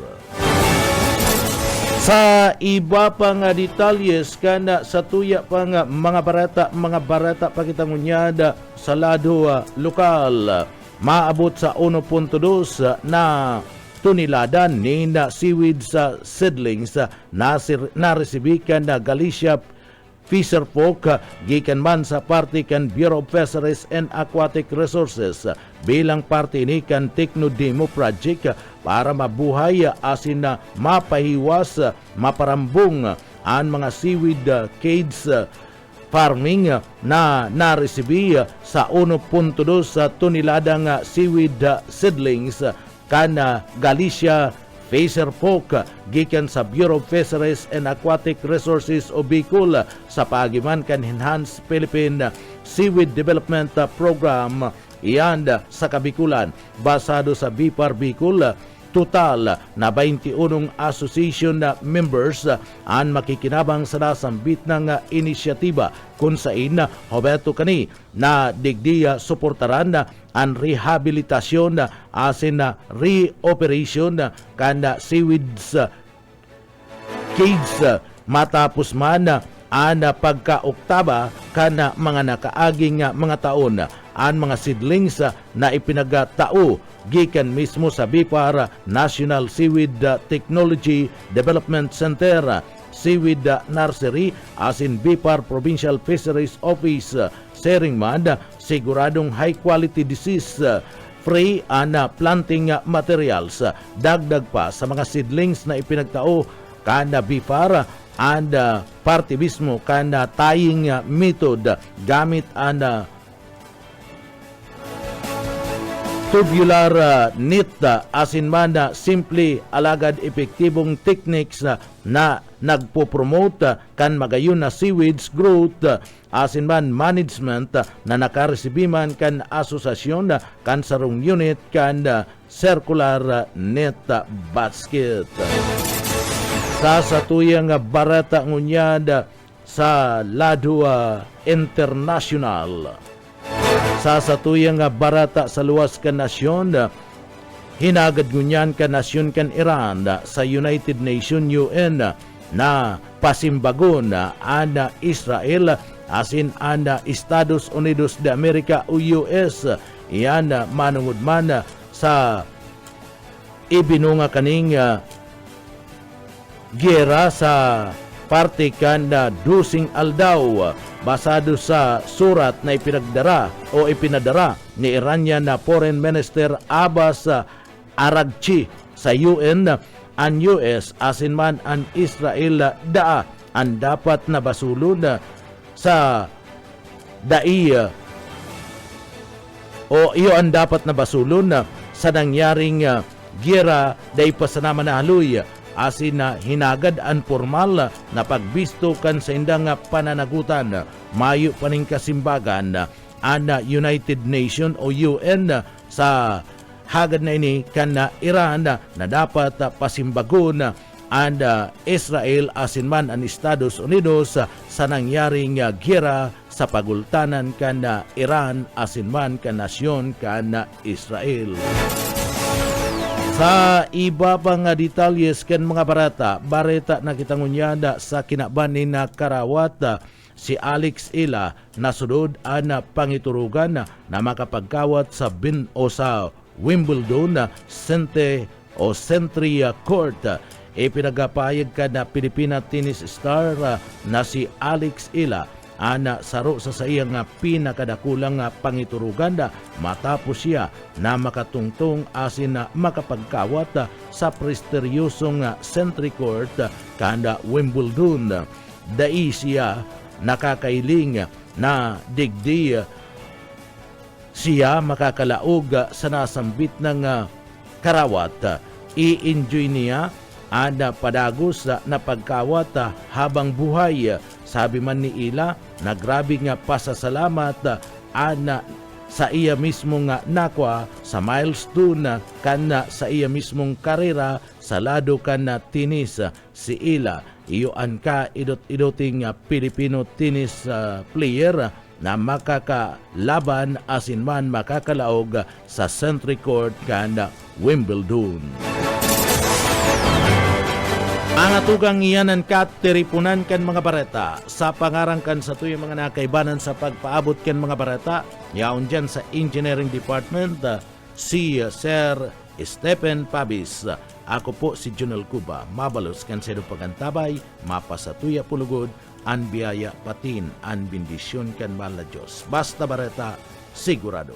Sa iba pang detalyes kan sa tuya pang mga barata pakitangunyad sa lado lokal maabot sa 1.2 na tuniladan ni seaweed sa seedlings na resibikan na Galicia Fisher Folk gikan man sa parte kan Bureau of Fisheries and Aquatic Resources bilang parte ni kan Tekno Demo Project para mabuhay asin na mapahiwas maparambong ang mga seaweed cage farming na naresibi sa 1.2 toniladang seaweed seedlings kan Galicia Fisher Folk gikan sa Bureau of Fisheries and Aquatic Resources o Bicol sa pagiman kan Enhanced Philippine Seaweed Development Program iyan sa Kabikulan basado sa BIPAR Bicol. Total na 21 association members ang makikinabang sa nasambit ng inisyatiba kung saan Roberto kani na digdiya suportaran ang rehabilitasyon asin reoperation kan seaweeds cage matapos man ang pagkaoktaba kan mga nakaaging mga taon ang mga seedlings na ipinagtao gikan mismo sa BIPAR National Seaweed Technology Development Center, Seaweed Nursery asin BIPAR Provincial Fisheries Office sharing man siguradong high quality disease free and planting materials. Dagdag pa sa mga seedlings na ipinagtao kana BIPAR and parte mismo kana tying method gamit ang tubular net asin man simple alagad epektibong techniques na nagpo-promote kan magayon na seaweeds growth asin man management na nakaresibi man kan asosasyon kan sarong unit kan circular net basket. Sa satuyang barata ngunyad sa lado international. Sa satuyang barata sa luwas kan nasyon, hinagad ngunyan kan nasyon kan Iran sa United Nations UN na pasimbagon ana Israel asin ana Estados Unidos de America o US iyan manungod man sa ibinunga kaning giyera sa parte kan na dusing aldaw basado sa surat na ipinadara ni Iranian na Foreign Minister Abbas aragchi sa UN an US asin man an Israel daa ang dapat na basulon sa dai o iyo ang dapat na basulon sa nangyaring giyera day pasanama na haluy asin na hinagad ang formal na pagbisto kan sa indang pananagutan mayo paning kasimbagan ang United Nation o UN sa hagad na ini kan Iran na dapat pasimbagon ang Israel asin man ang Estados Unidos sa nangyaring giyera sa pagultanan kan Iran asin man kan nasyon kan Israel. Sa iba pang detalyes ken mga bareta na kitangunyada sa kinabanin na karawat si Alex Ila nasudod ang pangiturugan na makapagkawat sa sa Wimbledon Century Court. Ipinagapayag ka na Pilipina tennis star na si Alex Ila ana saro sa iyang pinakadakulang pangiturugan matapos siya na makatungtong asin na makapagkawat sa prestigyosong Century Court kanda Wimbledon. Dai siya nakakailing na digdi siya makakalaog sa nasambit ng karawat. I-enjoy niya ang padagos na pagkawat habang buhay. Sabi man ni Ila na grabe nga pasasalamat sa iya mismong nakwa sa milestone kana sa iya mismong karera sa lado kana tennis. Si Ila iyoan ka idot-idoting Filipino tennis player na makakalaban asin man makakalaog sa Century Court kana Wimbledon. Ang atugang iyanan katiripunan kan mga bareta sa pangarangkan sa tuyong mga nakaibanan sa pagpaabot kan mga bareta yaon dyan sa Engineering Department si Sir Stephen Pabis. Ako po si Junel Cuba, mabalos kan sa pagantabay, mapasatuya pulugod, an biyaya patin, an bendisyon kan mahal na Diyos. Basta bareta, sigurado.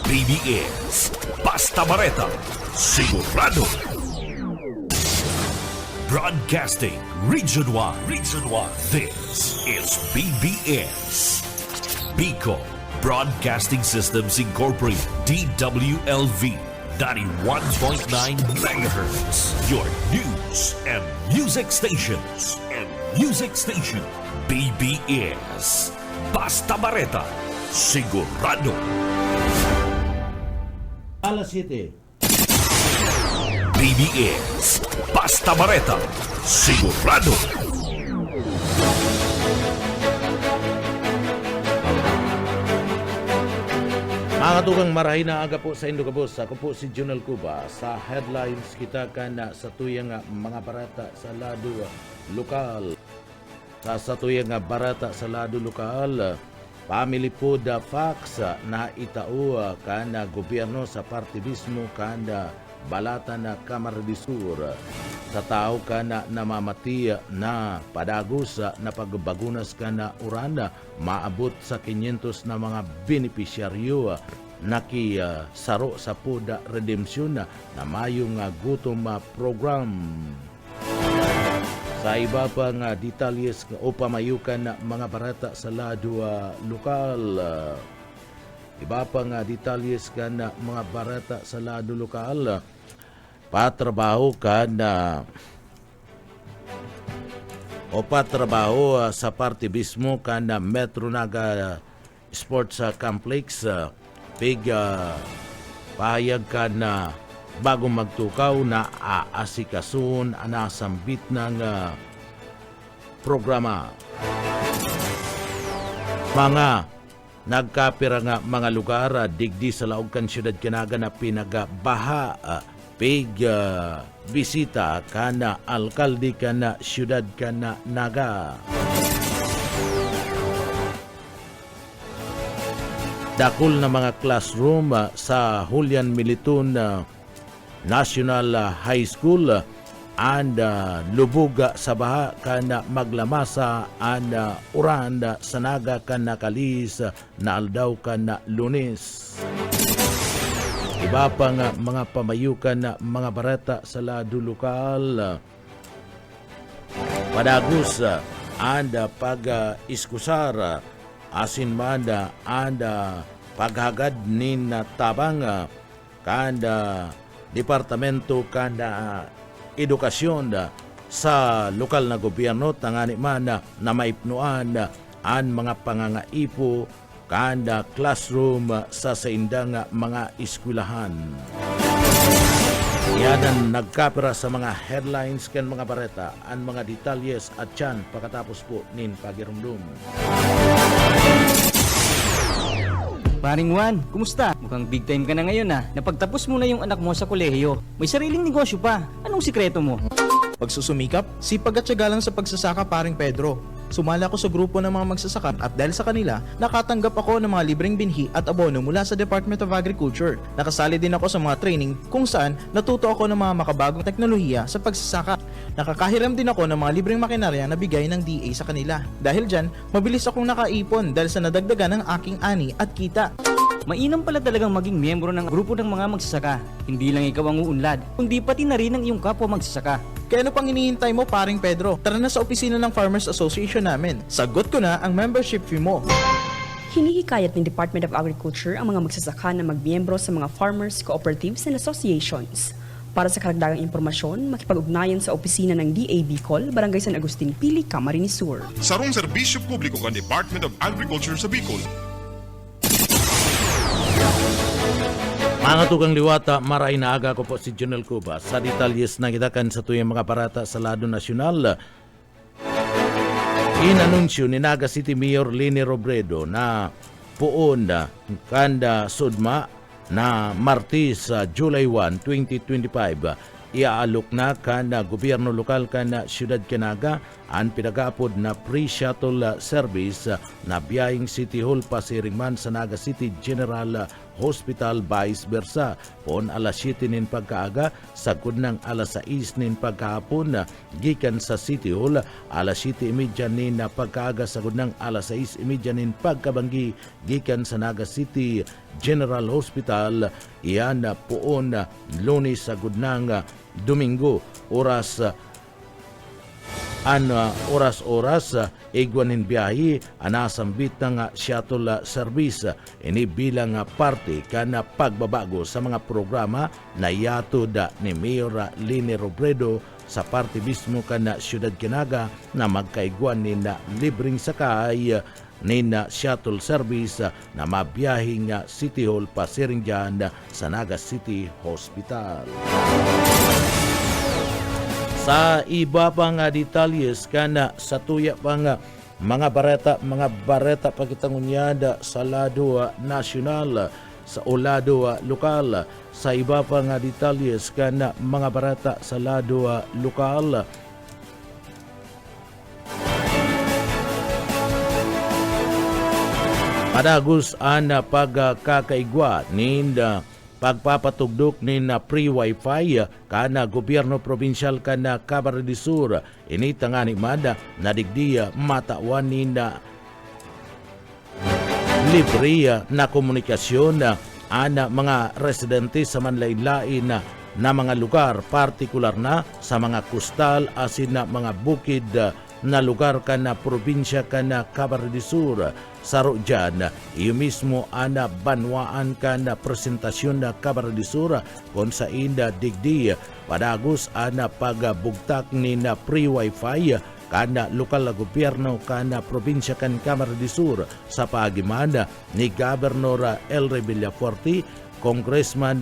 BBS Basta Bareta Sigurado. Broadcasting Region 1. This is BBS Bicol Broadcasting Systems Incorporated, DWLV 91.9 MHz. Your news and music stations. BBS Basta Bareta Sigurado. Alas 7. BBS Basta Bareta Sigurado. Mga katugang marahin na aga po sa Indogabos. Ako po si Junel Cuba. Sa headlines kita ka na sa tuyang mga barata sa lado lokal. Sa tuyang barata sa lado lokal, Family Food Facts na itao kana gobyerno sa partidismo kana balata na Kamara de Sur. Sa tao kana namamati na padagos na pagbagunas kana urana maabot sa 500 na mga benepisyaryo naki saro sa Puda Redemption na mayong gutom program. Sa iba pang detalyes o pamayukan na mga barata sa lado lokal. Iba pang detalyes ka na mga barata sa lado lokal. Patrabaho ka na o patrabaho sa partibismo ka na Metro Naga Sports Complex. Pahayag ka na bago magtukaw na aasikasun anasambit ng programa. Mga nagkapira nga mga lugar digdi sa laog kan siyudad Kinaga na pinagabaha bisita kana alkalde kana siyudad kana Naga. Dakol na mga classroom sa Julian Militun National High School anda lubuga sa baha kana maglamasa anda uranda sanaga kana kalis na aldaw kana Lunes. Iba pa nga mga pamayukan na mga barata sa lado lokal. Padagus anda pag-iskusar asin manda anda paghagad nin tabang kanda departamento kanda edukasyon sa lokal na gobyerno tangani man na maipnuan ang mga pangangaipo kanda classroom sa saindang mga eskwelahan. Yan nagkapira sa mga headlines ken mga bareta ang mga detalyes at tiyan pagkatapos po nin pagirumdum. Paring Juan, kumusta? Mukhang big time ka na ngayon Napagtapos mo na yung anak mo sa kolehiyo. May sariling negosyo pa. Anong sikreto mo? Pagsusumikap, sipag at tiyaga lang sa pagsasaka paring Pedro. Sumala ako sa grupo ng mga magsasaka at dahil sa kanila, nakatanggap ako ng mga libreng binhi at abono mula sa Department of Agriculture. Nakasali din ako sa mga training kung saan natuto ako ng mga makabagong teknolohiya sa pagsasaka. Nakakahiram din ako ng mga libreng makinarya na bigay ng DA sa kanila. Dahil dyan, mabilis akong nakaipon dahil sa nadagdagan ng aking ani at kita. Mainam pala talagang maging miyembro ng grupo ng mga magsasaka. Hindi lang ikaw ang uunlad, kundi pati na rin ang iyong kapwa magsasaka. Kaya ano pang hinihintay mo paring Pedro? Tara na sa opisina ng Farmers Association namin. Sagot ko na ang membership fee mo. Hinihikayat ng Department of Agriculture ang mga magsasaka na magmiyembro sa mga farmers, cooperatives and associations. Para sa karagdagang impormasyon, makipag-ugnayan sa opisina ng DA Bicol, Barangay San Agustin Pili, Camarines Sur. Sarong serbisyo publiko kan Department of Agriculture sa Bicol. Mga tugang liwata, maray na aga ko po si Junel Cuba. Sa detalyes na kitakan sa tuyang mga parata sa lado nasyonal, inanunsyo ni Naga City Mayor Leni Robredo na puon kanda sudma na Martes July 1, 2025 iaalok na kanda gobyerno lokal kanda siyudad Canaga ang pinagapod na pre-shuttle service na biyahing City Hall pasiringman sa Naga City General Hospital vice versa. Pon alas 7 nin pagkaaga, sagod ng alas 6 nin pagkahapon, gikan sa City Hall, alas 7:30 nin pagkaaga, sagod ng alas 6:30 nin pagkabanggi, gikan sa Naga City General Hospital. Iyan poon Lunes, sagod ng Domingo, oras igwanin biyahe anasambit ng shuttle service. Ini bilang parte kana pagbabago sa mga programa na yatod ni Mayor Leni Robredo sa parte mismo kana siyudad Canaga na magkaigwan ni na libreng sakay ni na shuttle service na mabiyahing City Hall pasiring dyan sa Naga City Hospital. Sa iba pang detalyes kana sa tuya pang mga bareta pagitangunyada sa lado nasyonal sa lado lokal. Sa iba pang detalyes kana mga bareta sa lado lokal, padagos ang pagkakaigwa ninda pagpapatugdok ni na free wifi kana gobyerno probinsyal kana Camarines Sur. Ini tangani mada na digdiya matawan ni na libre na komunikasyon ana mga residente sa manlain-lain na mga lugar, partikular na sa mga kustal asin na mga bukid na lugar kana probinsya kana Camarines Sur. Saro dyan, iyo mismo ana banwaan kana presentasyon na Camarines Sur kung sa inda digdi padagos ana pagbugtak ni na free wifi kana lokal na gobyerno kana probinsya kan Camarines Sur sa pagimanda ni Governor Elre Villafuerte, Congressman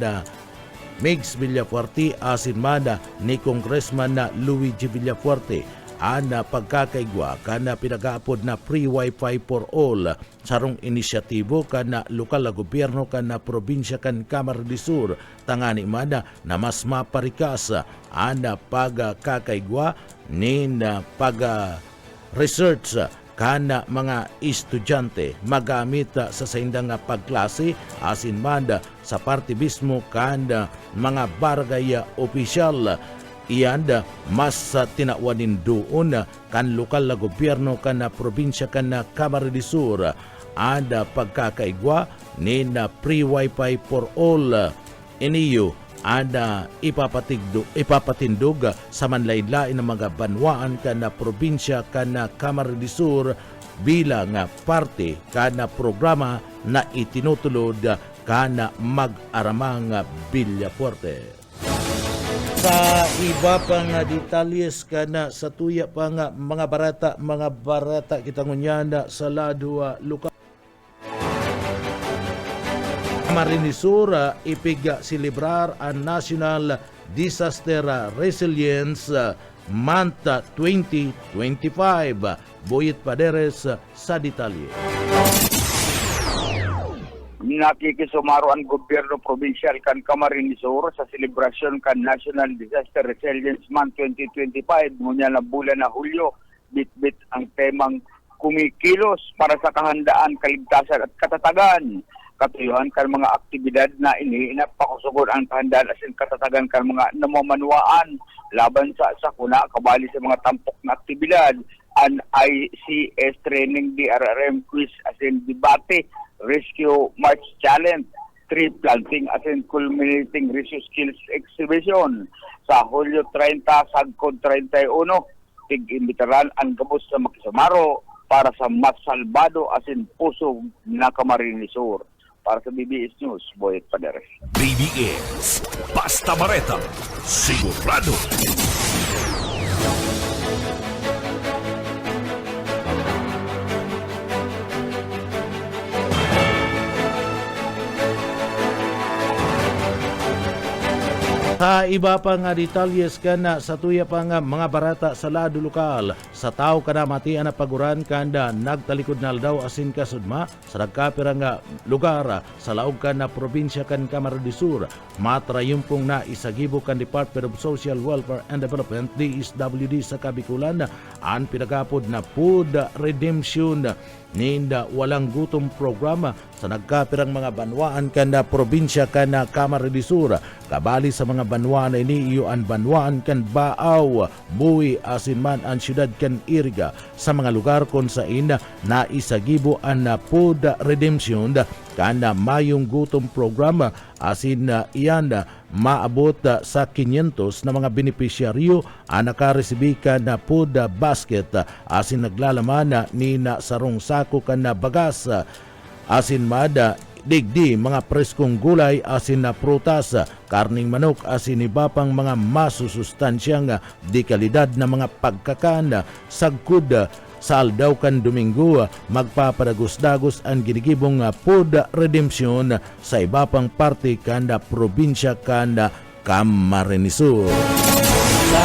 Migs Villafuerte asin manda ni Congressman Luigi Villafuerte. Ana pagkakaigwa kana pinagaapod na free wifi for all sarong inisyatibo kana lokal na gobyerno kana probinsya kan Camarines Sur tangani mana na mas maparikas ana pagkakaigwa nin pag-research kana mga estudyante magamit sa saindang pagklase asin manda sa parte mismo kana mga barangay opisyal iyanda mas tinawanin doon kan lokal na gobyerno kan na probinsya kan na Camarines Sur ada pagkakaigwa ni na free wifi for all iniyo ada ipapatindog sa manlain-lain ng mga banwaan kan na probinsya kan na Camarines Sur bilang parte kan na programa na itinutulod kan na mag-aramang Villafuerte. Sa iba pang detalyes kana sa tuya pa nga mga barata kita ngunyana sa lado lokal Camarines Sur ipiga silibrar ang National Disaster Resilience Month 2025. Boyet Paderes sa detalye. Nakikisumaro ang gobyerno provincial kan Camarines Sur sa selebrasyon kan National Disaster Resilience Month 2025 ngunya na bulan na Hulyo. Bit-bit ang temang kumikilos para sa kahandaan, kaligtasan at katatagan. Katuyuhan kan mga aktibidad na inapakusugod ang kahandaan as in katatagan kan mga namamanwaan laban sa sakuna kabali sa mga tampok na aktibidad. An ICS training, DRRM quiz as in debate, rescue march challenge, tree planting as in culminating rescue skills exhibition. Sa Hulyo 30, Sagkod 31, tig-imbitaran ang gabos sa Makisumaro para sa mas salbado as in pusog na Camarines Sur. Para sa BBS News, Boyet Paderes. BBS, Basta Bareta, sigurado. Sa iba pa nga detalyes kana sa tuya pa nga mga barata sa lado lokal sa tao kada matian na paguran kanda nagtalikod na daw asin kasudma sa nagkapira nga lugar sa laog kan na probinsya kan Camarines Sur matrayumpong na isagibo kan Department of Social Welfare and Development DSWD sa Kabikulan ang pinagapod na Food Redemption ninda walang gutom programa sa nagkapirang mga banwaan kan na probinsya kan na Camarines Sur kabali sa mga banwaan ini iyo ang banwaan kan Baaw, Buhi, Asinman ang syudad kan Iriga sa mga lugar kon sa ina na isagibo ang Food Redemption kan na mayong gutom programa asin iyan maabot sa 500 na mga benepisyaryo ang nakaresibi ka na food basket asin naglalaman ni na sarong sako ka na bagas asin mada digdi mga preskong gulay asin na prutas karning manok asin iba pang mga masusustansyang di kalidad na mga pagkakan sagkud sa aldaw kan Domingo magpapadagos-dagos ang ginigibong Food Redemption sa iba pang parte kanda probinsya kanda Camarines Sur. Sa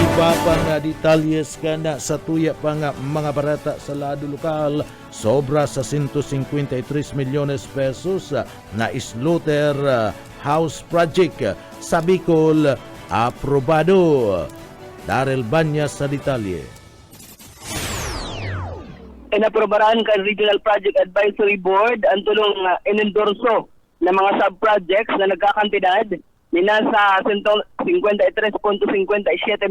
iba pang detalyes kanda sa tuya pang mga barata sa lado lokal sobra sa 153 milyones pesos na slaughter house project sa Bicol aprobado. Darrell Banyas sa detalye. Inaprobaran ka Regional Project Advisory Board ang tulong inendorso ng mga sub-projects na nagkakantidad ni nasa 53.57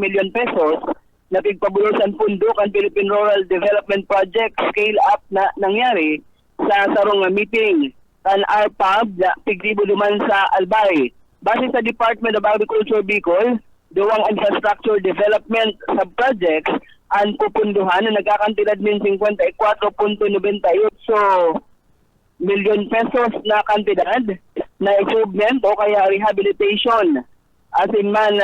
milyon pesos na pigpabulusan pundo kan Philippine Rural Development Project scale up na nangyari sa sarong meeting kan RPAB na pigribo duman sa Albay. Base sa Department of Agriculture Bicol, duwang infrastructure development sub-projects ang pupunduhan na nagkakantidad min 54.98 milyon pesos na kantidad na improvement o kaya rehabilitation. As in man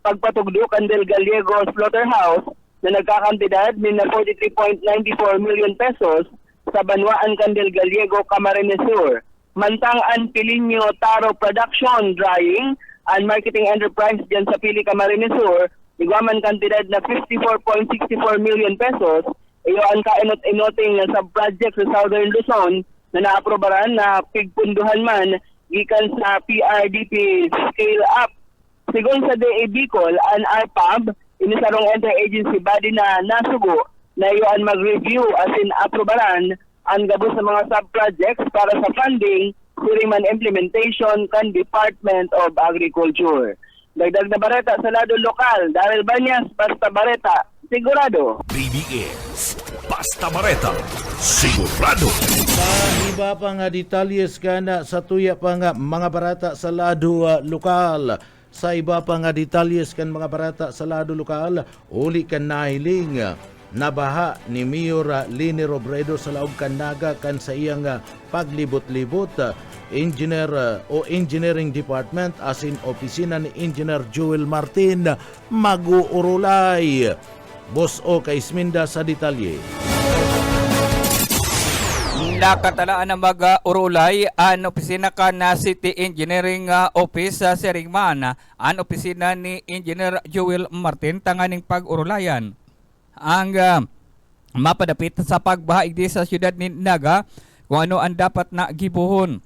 pagpatugdo kan Del Gallego Slaughterhouse na nagkakantidad min 43.94 milyon pesos sa banwaan kan Del Gallego, Camarines Sur. Mantang ang Pilinyo Taro Production, Drying and Marketing Enterprise dyan sa Pili, Camarines Sur, igwaman kantidad na 54.64 million pesos, iyo ang kainot-inoting sub-project sa Southern Luzon na naaprobaran na pigpunduhan man gikan sa PRDP scale up. Sigon sa DA Bicol, ang RPAB, inisarong interagency body na nasugo na iyo ang mag-review as in aprobaran ang gabos sa mga sub-projects para sa funding during man implementation kan Department of Agriculture. Dagdag na bareta sa lado lokal. Daryl Banyas, Basta Bareta, sigurado. BBS Basta Bareta Sigurado. Sa iba pa nga detalyes kana sa tuya pa nga mga barata sa lado lokal. Sa iba pa nga detalyes kan mga barata sa lado lokal, uli kan nahiling nabaha ni Mayor Lini Robredo sa laog kan Naga kan sa iyang paglibot-libot engineering department asin opisina ni Engineer Joel Martin mag-uurulay. Boss O kay Isminda sa detalye. Nakatalaan na mag-urulay ang opisina ka na City Engineering Office sa Serigman, ang opisina ni Engineer Joel Martin tanganing pag-urulayan. Ang mapadapit sa pagbahaig di sa siyudad ni Naga kung ano ang dapat na gibuhon.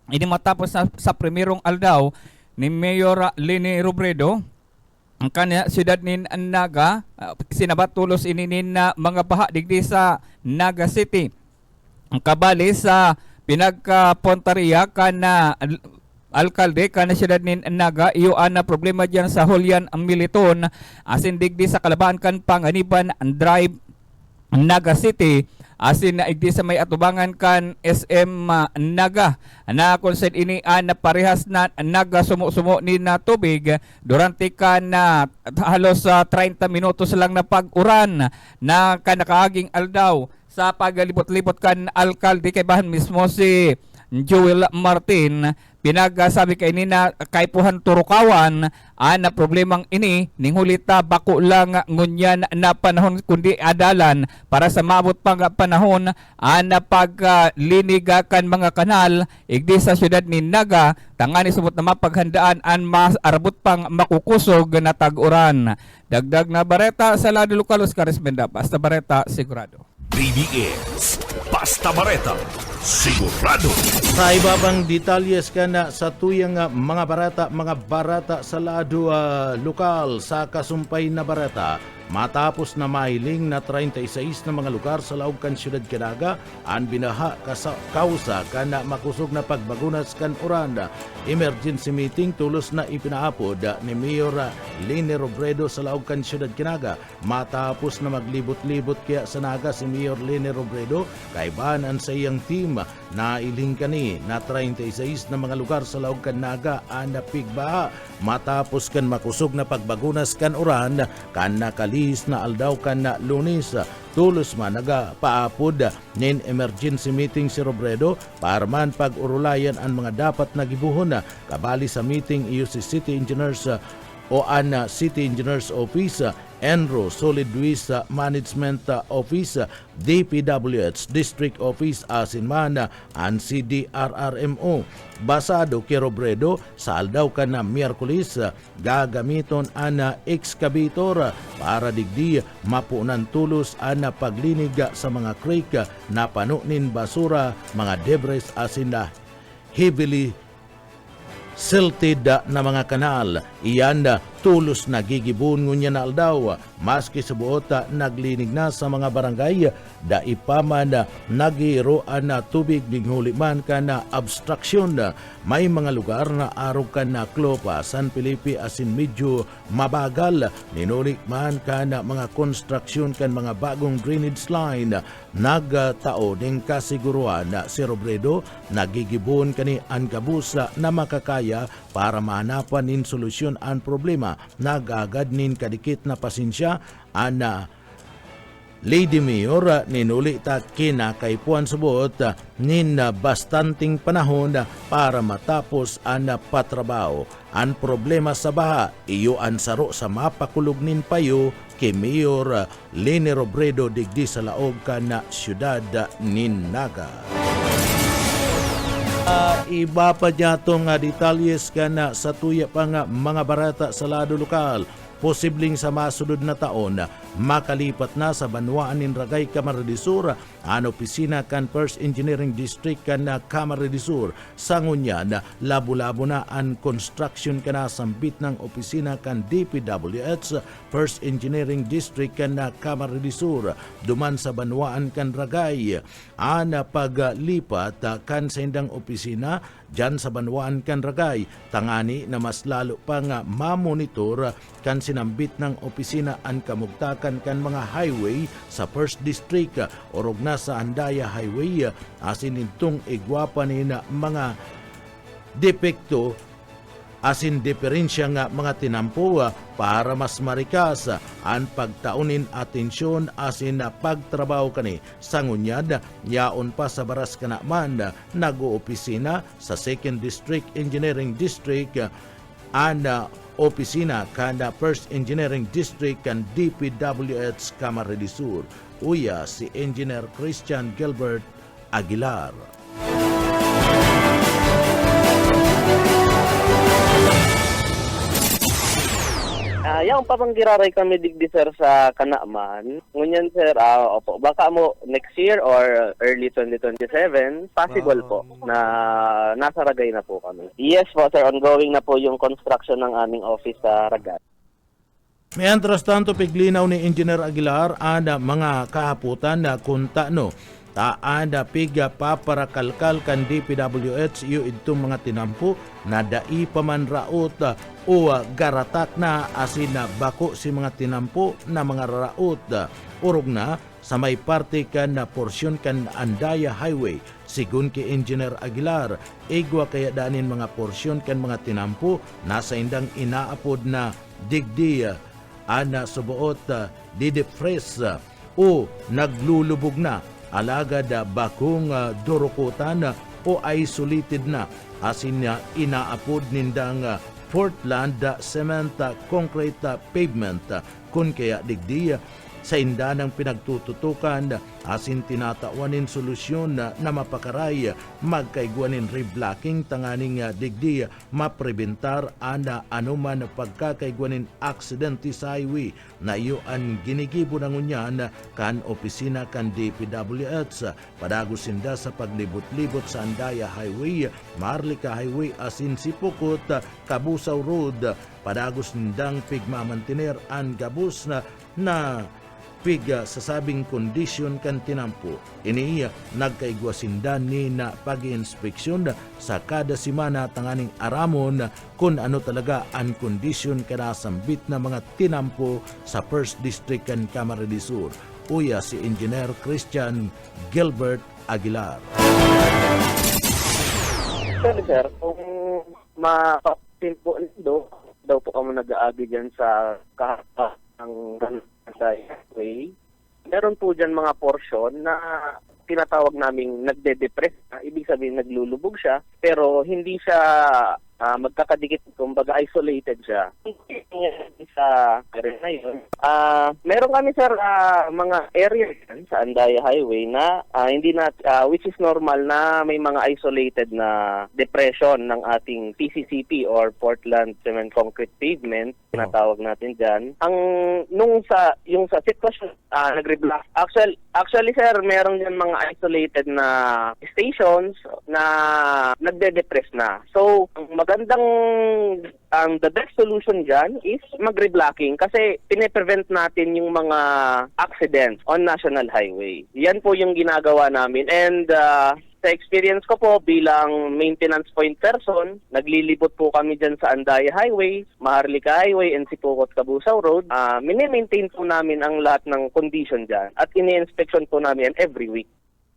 Ini matapos sa primerong aldaw ni Mayor Lini Robredo ang kanya siyudad ni Naga, sinabat tulos ininin na mga baha digdi sa Naga City. Ang kabali sa pinagkapontariya kana alkalde kana siyudad ni Naga iyo na problema diyan sa Julian Militon asin digdi sa kalabaan kan Panganiban Drive Naga City asin na igdi sa may atubangan kan SM Naga na konsed ini na parehas na Naga sumo ni na tubig durante kan halos 30 minutos lang na pag-uran na kanakaaging aldaw sa paglibot-libot kan alkalde kay bahan mismo si Joel Martin pinagsabi kay ni na kaipuhan turukawan na problemang ini ning hulita bako lang ngunyan na panahon kundi adalan para sa maabot pang panahon na paglinig kan mga kanal igdi sa siyudad ni Naga tangani subot na mapaghandaan an mas arbot pang makukusog na tag-uran. Dagdag na bareta sa lado lokal Oscar Esmenda, Basta Bareta sigurado. BBS Basta Bareta Sigurado. Sa iba pang detalyes kana sa tuyang mga barata sa lado lokal sa kasumpay na barata matapos na mahiling na 36 na mga lugar sa laog kan siyudad Naga ang binaha kausa kana makusog na pagbagunas kan Uranda. Emergency meeting tulos na ipinaapod ni Mayor Lini Robredo sa laog kan siyudad Naga matapos na maglibot-libot kaya sa Naga si Mayor Lini Robredo kay banan sa iyang team na iling kani na 36 na mga lugar sa laog kan Naga ang napigbaha matapos kan makusog na pagbagunas kan Uran kan nakalis na aldaw kan na Lunes. Tulos man nagapaapod nin emergency meeting si Robredo para man pag-urulayan ang mga dapat nagibuhon kabali sa meeting iyo si City Engineers o an City Engineers Office, Enro Solid Waste Management Office, DPWH District Office asin man ang CDRRMO. Basado kay Robredo sa aldaw ka na Miyerkules gagamiton ana excavator para digdi mapunan tulos ana paglinig sa mga creek na panunin basura, mga debris asin na heavily silted na mga kanal. Iyan tulos nagigibon ngunya na aldaw maski sa buota naglinig na sa mga barangay da ipaman nagiroan na tubig binghuli man ka na obstruction. May mga lugar na arog ka na Clopa, San Felipe asin medyo mabagal ninulik man ka na mga construction kan mga bagong drainage line. Nagtao ning kasiguruan na si Robredo nagigibon kani ang kabusa na makakaya para mahanapan nin solusyon ang problema. Nagagad nin kadikit na pasensya ana Lady Mayor ninuli ta kinakaipuan subot nin bastanting panahon para matapos ang patrabaho. Ang problema sa baha iyo ang saro sa mapakulog nin payo kay Mayor Lini Robredo digdi sa laog ka na siyudad nin Naga. Iba pa dyatong detalyes ka na sa tuya pa nga mga barata sa lado lokal. Posibleng sa masunod na taon makalipat na sa Banwaan nin Ragay, Camarines Sur ang opisina kan First Engineering District kan Camarines Sur. Sa ngunyan, labo-labo na ang construction kana sambit ng opisina kan DPWH First Engineering District kan Camarines Sur. Duman sa Banwaan kan Ragay ang paglipat kan sa indang opisina dyan sa Banwaan kan Ragay. Tangani na mas lalo pa nga mamonitor kan sinambit ng opisina ang kamugtakan kan mga highway sa First District orog na sa Andaya Highway asin itong igwapa ni na mga depekto asin diferensya nga mga tinampo para mas marikas ang pagtaunin atensyon asin pagtrabaho kani sa ngunyad yaon pa sa baras kanaman nag-oopisina sa 2nd District Engineering District ang opisina kada 1st Engineering District kan DPWH Camarines Sur. Uya si Engineer Christian Gilbert Aguilar. Yung papanggiraray kami digdi sir sa Kanaman. Ngunyan sir, opo, baka mo next year or early 2027, possible po na nasa Ragay na po kami. Yes po sir, ongoing na po yung construction ng aming office sa Ragay. Mientras tanto, piglinaw ni Engineer Aguilar ada mga kahaputan na kunta no taada piga paparakalkal kan DPWH yu itong mga tinampo na dai paman raot o garatak na asin na bako si mga tinampo na mga raot urog na sa may parte kan na porsyon kan Andaya Highway. Sigun ki Engineer Aguilar, igwa kaya danin mga porsyon kan mga tinampo nasa indang inaapod na digdi ana subuot didefresh o naglulubog na alagad bakong durukutan o isolated na asin inaapod nindang Portland cement concrete pavement kun kaya digdi sa inda ng pinagtututukan asin tinatawanin solusyon na mapakaray magkaigwanin reblocking tanganing digdi maprebentar ana anuman pagkakaigwanin aksidente sa highway na iyo ang ginigibo ng unyan kan opisina kan DPWH padagos sinda sa paglibot-libot sa Andaya Highway, Marlica Highway asin Sipokot, Kabusaw Road padagos nindang pigmamantiner ang gabus na piga sa sabing kondisyon kan tinampo. Ini nagkaigwasindan ni na pag-inspeksyon sa kada simana tanganing aramon kung ano talaga ang kondisyon kanasambit na mga tinampo sa 1st District kan Camarines Sur. Uya si Engineer Christian Gilbert Aguilar. Sorry sir, kung mapasin po daw po kamo nag-aagi dyan sa kahapa ng highway, meron po dyan mga porsyon na tinatawag naming nagde-depress. Ibig sabihin naglulubog siya, pero hindi siya magkakadikit, kumbaga isolated siya. Sa area na yun. Meron kami sir mga area sa Andaya Highway na hindi na which is normal na may mga isolated na depression ng ating PCCP or Portland Cement Concrete Pavement, tinatawag natin diyan. Yung sa sitwasyon nagre-block. Actually sir, meron diyan mga isolated na stations na nagde-depress na. So, the best solution dyan is magre-blocking kasi pine-prevent natin yung mga accidents on National Highway. Yan po yung ginagawa namin and sa experience ko po bilang maintenance point person, naglilibot po kami dyan sa Andaya Highway, Maharlika Highway, and Sipokot Kabusaw Road. Mini-maintain po namin ang lahat ng condition dyan at ini-inspection po namin every week.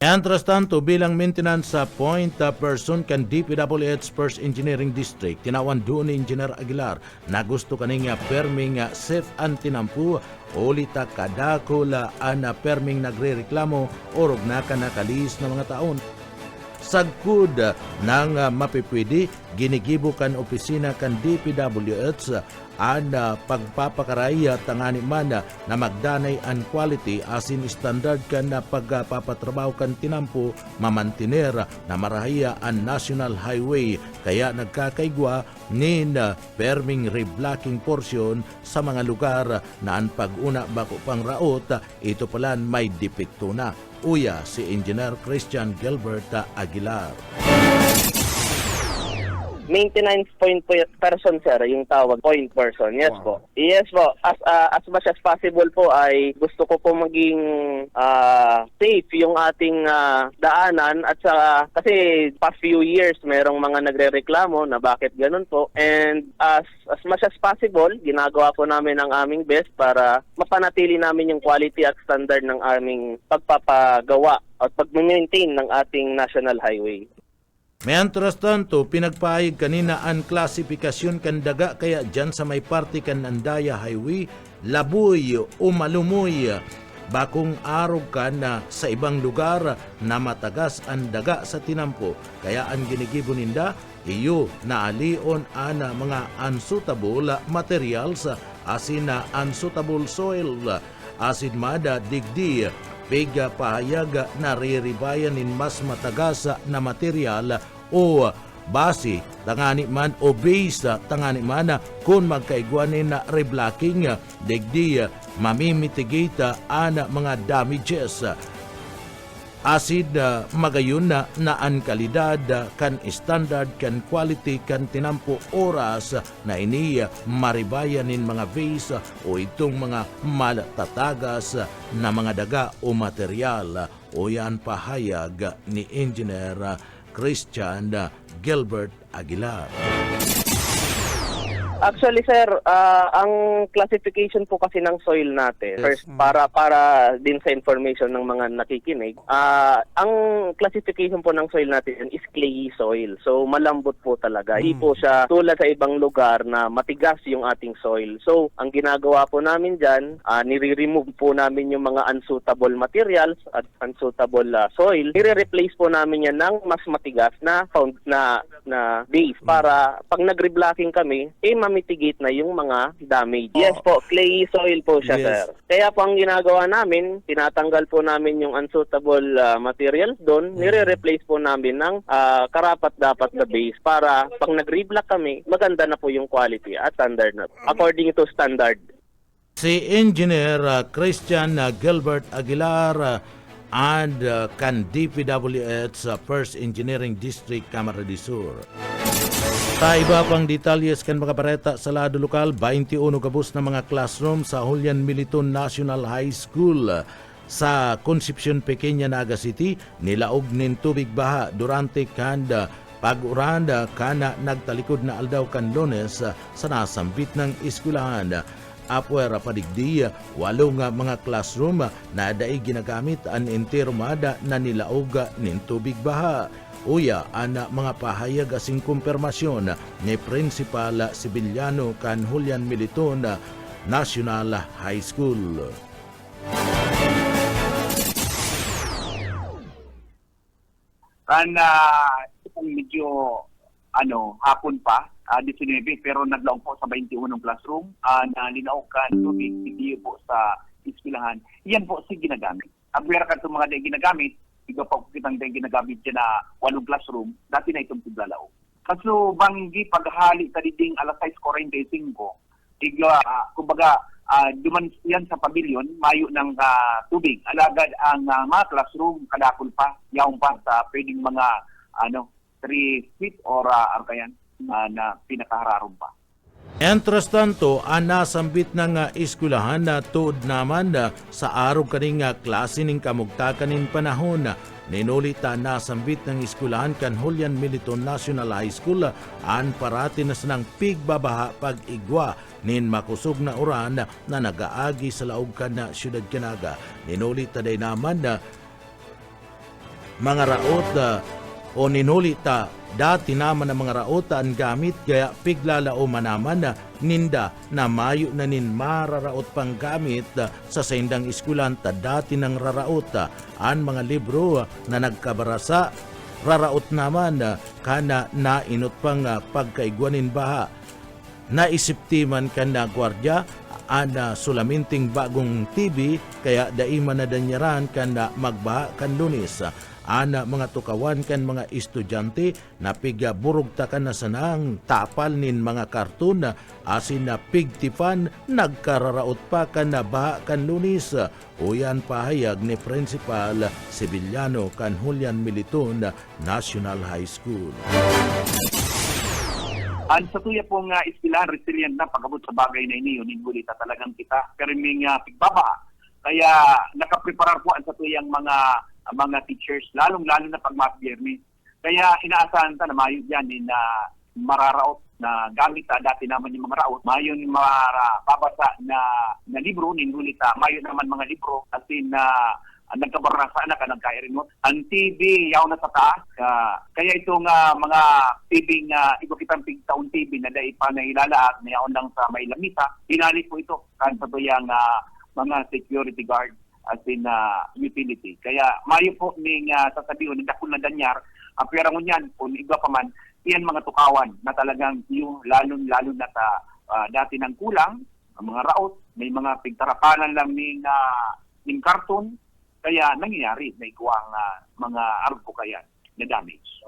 Mientras tanto, bilang maintenance sa point person kan DPWH 1st Engineering District, tinawan doon ni Engineer Aguilar na gusto kaning perming safe and tinampu ulita kadako la ana perming nagrereklamo orog na kanakalis na mga taon. Sagkud ng mapipwede, ginigibo kan opisina kan DPWH ang pagpapakaray tangani man na magdanay ang quality asin standard kan na pagpapatrabaho kan tinampo mamantiner na marahaya ang National Highway kaya nagkakaigwa ni perming reblocking portion sa mga lugar na ang pag-una bako pang raot ito pala may depekto na. Uya si Engineer Christian Gilbert Aguilar. Maintenance point person, sir, yung tawag, point person. Yes po. Yes po. As much as possible po ay gusto ko po maging safe yung ating daanan at saka kasi past few years merong mga nagrereklamo na bakit ganun po. And as much as possible, ginagawa po namin ang aming best para mapanatili namin yung quality at standard ng aming pagpapagawa at pag-maintain ng ating national highway. Mientras tanto, pinagpahig kanina ang klasifikasyon kan daga kaya dyan sa may parte kan Andaya Highway, labuy o malumoy. Bakong araw ka na sa ibang lugar na matagas ang daga sa tinampo. Kaya ang ginigibo ninda, iyo na alion ana mga unsuitable materials asin na unsuitable soil asin mada digdi pega pahayag na riribayan in mas matagas na material o base tangani man o base tangani man kung magkaigwanin na reblocking digdi mamimitigate ana mga damages asid magayon na ang kalidad kan standard kan quality kan tinampo oras na ini maribayanin mga vase o itong mga malatatagas na mga daga o material o yan pahayag ni Engineer Christian Gilbert Aguilar. Actually, sir, ang classification po kasi ng soil natin, first, para din sa information ng mga nakikinig, ang classification po ng soil natin is clayey soil. So, malambot po talaga. Hindi po siya tulad sa ibang lugar na matigas yung ating soil. So, ang ginagawa po namin dyan, nire-remove po namin yung mga unsuitable materials at unsuitable soil. Nire-replace po namin yan ng mas matigas na base para pag nag-reblocking kami, mitigate na yung mga damage. Yes po, clayey soil po siya, sir. Kaya po ang ginagawa namin, tinatanggal po namin yung unsuitable materials doon, nire-replace po namin ng karapat-dapat na base para pag nag-reblock kami, maganda na po yung quality at standard na. According to standard. Si Engineer Christian Gilbert Aguilar and kan DPWH First Engineering District Camarines Sur. Sa iba pang detalyes kan mga bareta sa lado lokal, 21 gabos na mga classroom sa Julian Militon National High School sa Concepcion Pequeña, Naga City, nilaog nin tubig baha durante kanda pag-uranda kana nagtalikod na aldaw kan Lunes sa nasambit ng eskwelahan. Apwera padigdi, 8 mga classroom na daig ginagamit ang entermada na nilaog nin tubig baha. Uya, ana mga pahayag asing kumpirmasyon ni Principal Sibiliano kan Julian Militon National High School. Medyo hapon pa, 19, pero naglaong po sa 21 classroom na linaukan tubig hindi po sa eskwelahan. Yan po si ginagamit. Abwera ka itong mga day ginagamit, iga pa kitang day ginagamit dyan na 8 classroom, dati na itong tiglalaw. Kaso banggi paghali sa diding alas 6:45, kumbaga, duman yan sa pavilion, mayo ng tubig. Alagad ang mga classroom, kadakol pa, yaong pa sa pwedeng mga 3 feet or arkayan na pinakahararong pa. Entras tanto, nasambit ng eskwelahan na tuod naman sa araw kaning klase ning kamugtakanin panahon. Ninulita nasambit ng eskwelahan kan Julian Militon National High School an parati na sanang pigbabaha pag-igwa nin makusog na uran na nagaagi sa laog kan na siyudad Canaga. Ninulita day naman mga raot o ninulita dati naman ang mga raota ang gamit kaya piglalao manaman na ninda na mayo na nin mararaot pang gamit sa sendang eskulan ta dati ng raraota ang mga libro na nagkabarasa raraot naman kana na inot pang pagkaigwanin baha naisiptiman kan na gwardya ana sulaminting bagong TV kaya daiman na danyaran kan na magbaha kan Lunes. Ana mga tukawan kan mga estudyante na piga burugta ka na sanang tapal nin mga karton asin na pigtifan nagkararaot pa kan na baha kan Lunes. Uyan pahayag ni Principal Sibiliano kan Julian Militon National High School. Ang sa tuya pong istilahan, resilient na pag-abot sa bagay na ini, yun ingulita talagang kita. Pero may pigbaba. Kaya nakapreparar po ang sa tuyang mga teachers, lalong-lalo na pag Biyernes. Kaya inaasahan ta na mayo yan na mararaot na gamit dati naman yung mga raot. Mayon babasa na libro, ningulita. Mayon naman mga libro kasi na nagkabarasa na ka nagkairin mo. Ang TV, yaw na sa taas. Kaya itong mga TV iba kitang taon TV na dahil pa nailalaat na yaon lang sa may lamisa, inalit po ito kan sa tuyang mga security guard as in utility. Kaya mayo po ning sasabihin, nagdakul na danyar, ang pera mo niyan, kung iba pa man, iyan mga tukawan na talagang yung lalo na sa dati ng kulang, ang mga raot, may mga pigtarapanan lang ning karton, kaya nangyayari na ikuwang mga arbo kaya na damage.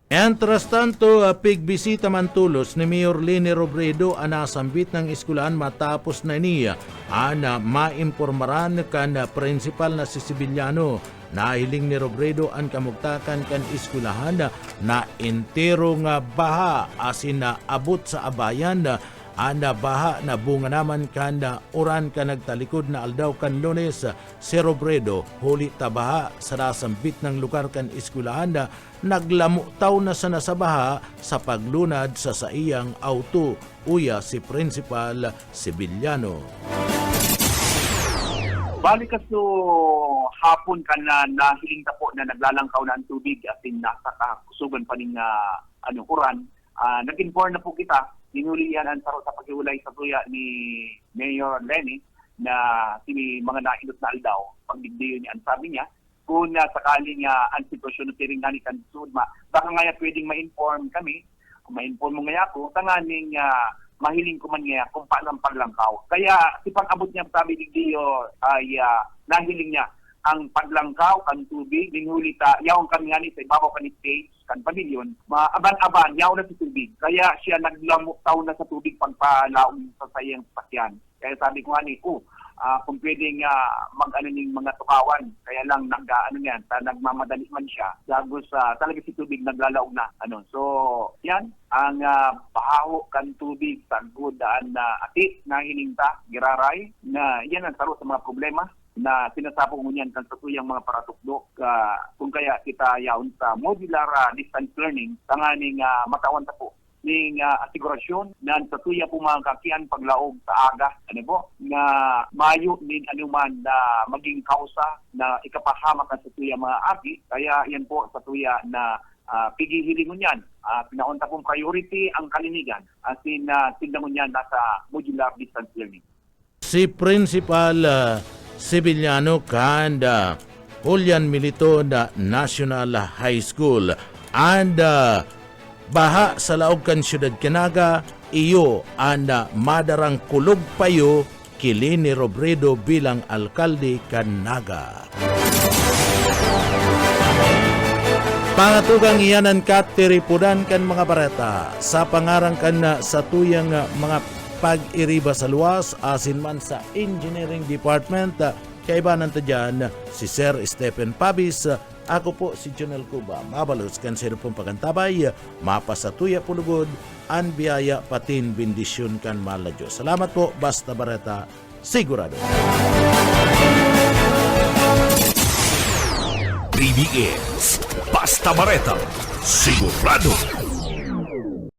Entras tanto, pigbisita man tulos ni Mayor Leni Robredo ang nasambit ng eskwelahan matapos na niya ana maimpormaran kan principal na si Sibiliano. Nahiling ni Robredo ang kamugtakan kan eskwelahan na entero nga baha asin na abot sa abayan ana baha na bunga naman kan uran ka nagtalikod na aldaw kan Lunes si Robredo huli tabaha sa nasambit ng lugar kan eskwelahan naglamutaw na sa nasabaha sa paglunad sa saiyang auto uya si Principal Sibiliano. Balik kaso hapon ka na nahiling ta po na naglalangkaw na ang tubig at nasa kakusugan pa ning uran. Nag-inform na po kita, ninulian ang saro sa paghiwalay sa tuya ni Mayor Leni na mga nainot na aldaw. Pagdigdiyo niya, ang sabi niya, kung sakaling ang sitwasyon na tiring nani kan sudma, baka nga pwedeng ma-inform kami, kung ma-inform mo nga ako, tanganing mahiling ko man nga kung paano ang paglangkaw. Kaya si pag-abot niya sabi digdiyo ay nahiling niya ang paglangkaw, ang tubig, linghulita, yawang kami nga ni sa ibabaw ka ni stage, kan pavilion, maaban-aban, yaw na sa tubig. Kaya siya naglamutaw na sa tubig pagpalaong sa sayang sakyan. Kaya sabi ko nga ni, kung pwedeng mag-ning mga tukawan, kaya lang nagmamadali man siya, gagos talaga si tubig naglalaog na. So, yan, ang bahaw kan tubig sa gudaan na ati na hininta, giraray, na yan ang taro sa mga problema na sinasabong mo niyan kan sa tuyang mga paratukdo kung kaya kita yaon sa modular distance learning tanganing matawan ta po ning asigurasyon na sa tuya po mga kakian paglaog sa aga na mayo nin anuman na maging kausa na ikapahamak sa tuya mga api kaya yan po sa tuya na pigihiling mo niyan pinaunta pong priority ang kalinigan asin tinda mo niyan nasa modular distance learning. Si Principal Sibiliano kanda Julian Milito na National High School and baha sa laog kan siyudad Canaga iyo anda madarang kulog payo kili ni Robredo bilang alkalde Canaga. Pangatugang iyanan katiripudan kan mga bareta sa pangarang kan sa tuyang mga pag-iriba sa luwas asin man sa Engineering Department kaibanan ta dyan si Sir Stephen Pabis. Ako po si Jonel Cuba. Mabalos kan sino pong pagantabay mapasatuya pulugod an biyaya patin bendisyon kan mahal na Diyos. Salamat po, basta bareta sigurado. BBS Basta Bareta sigurado.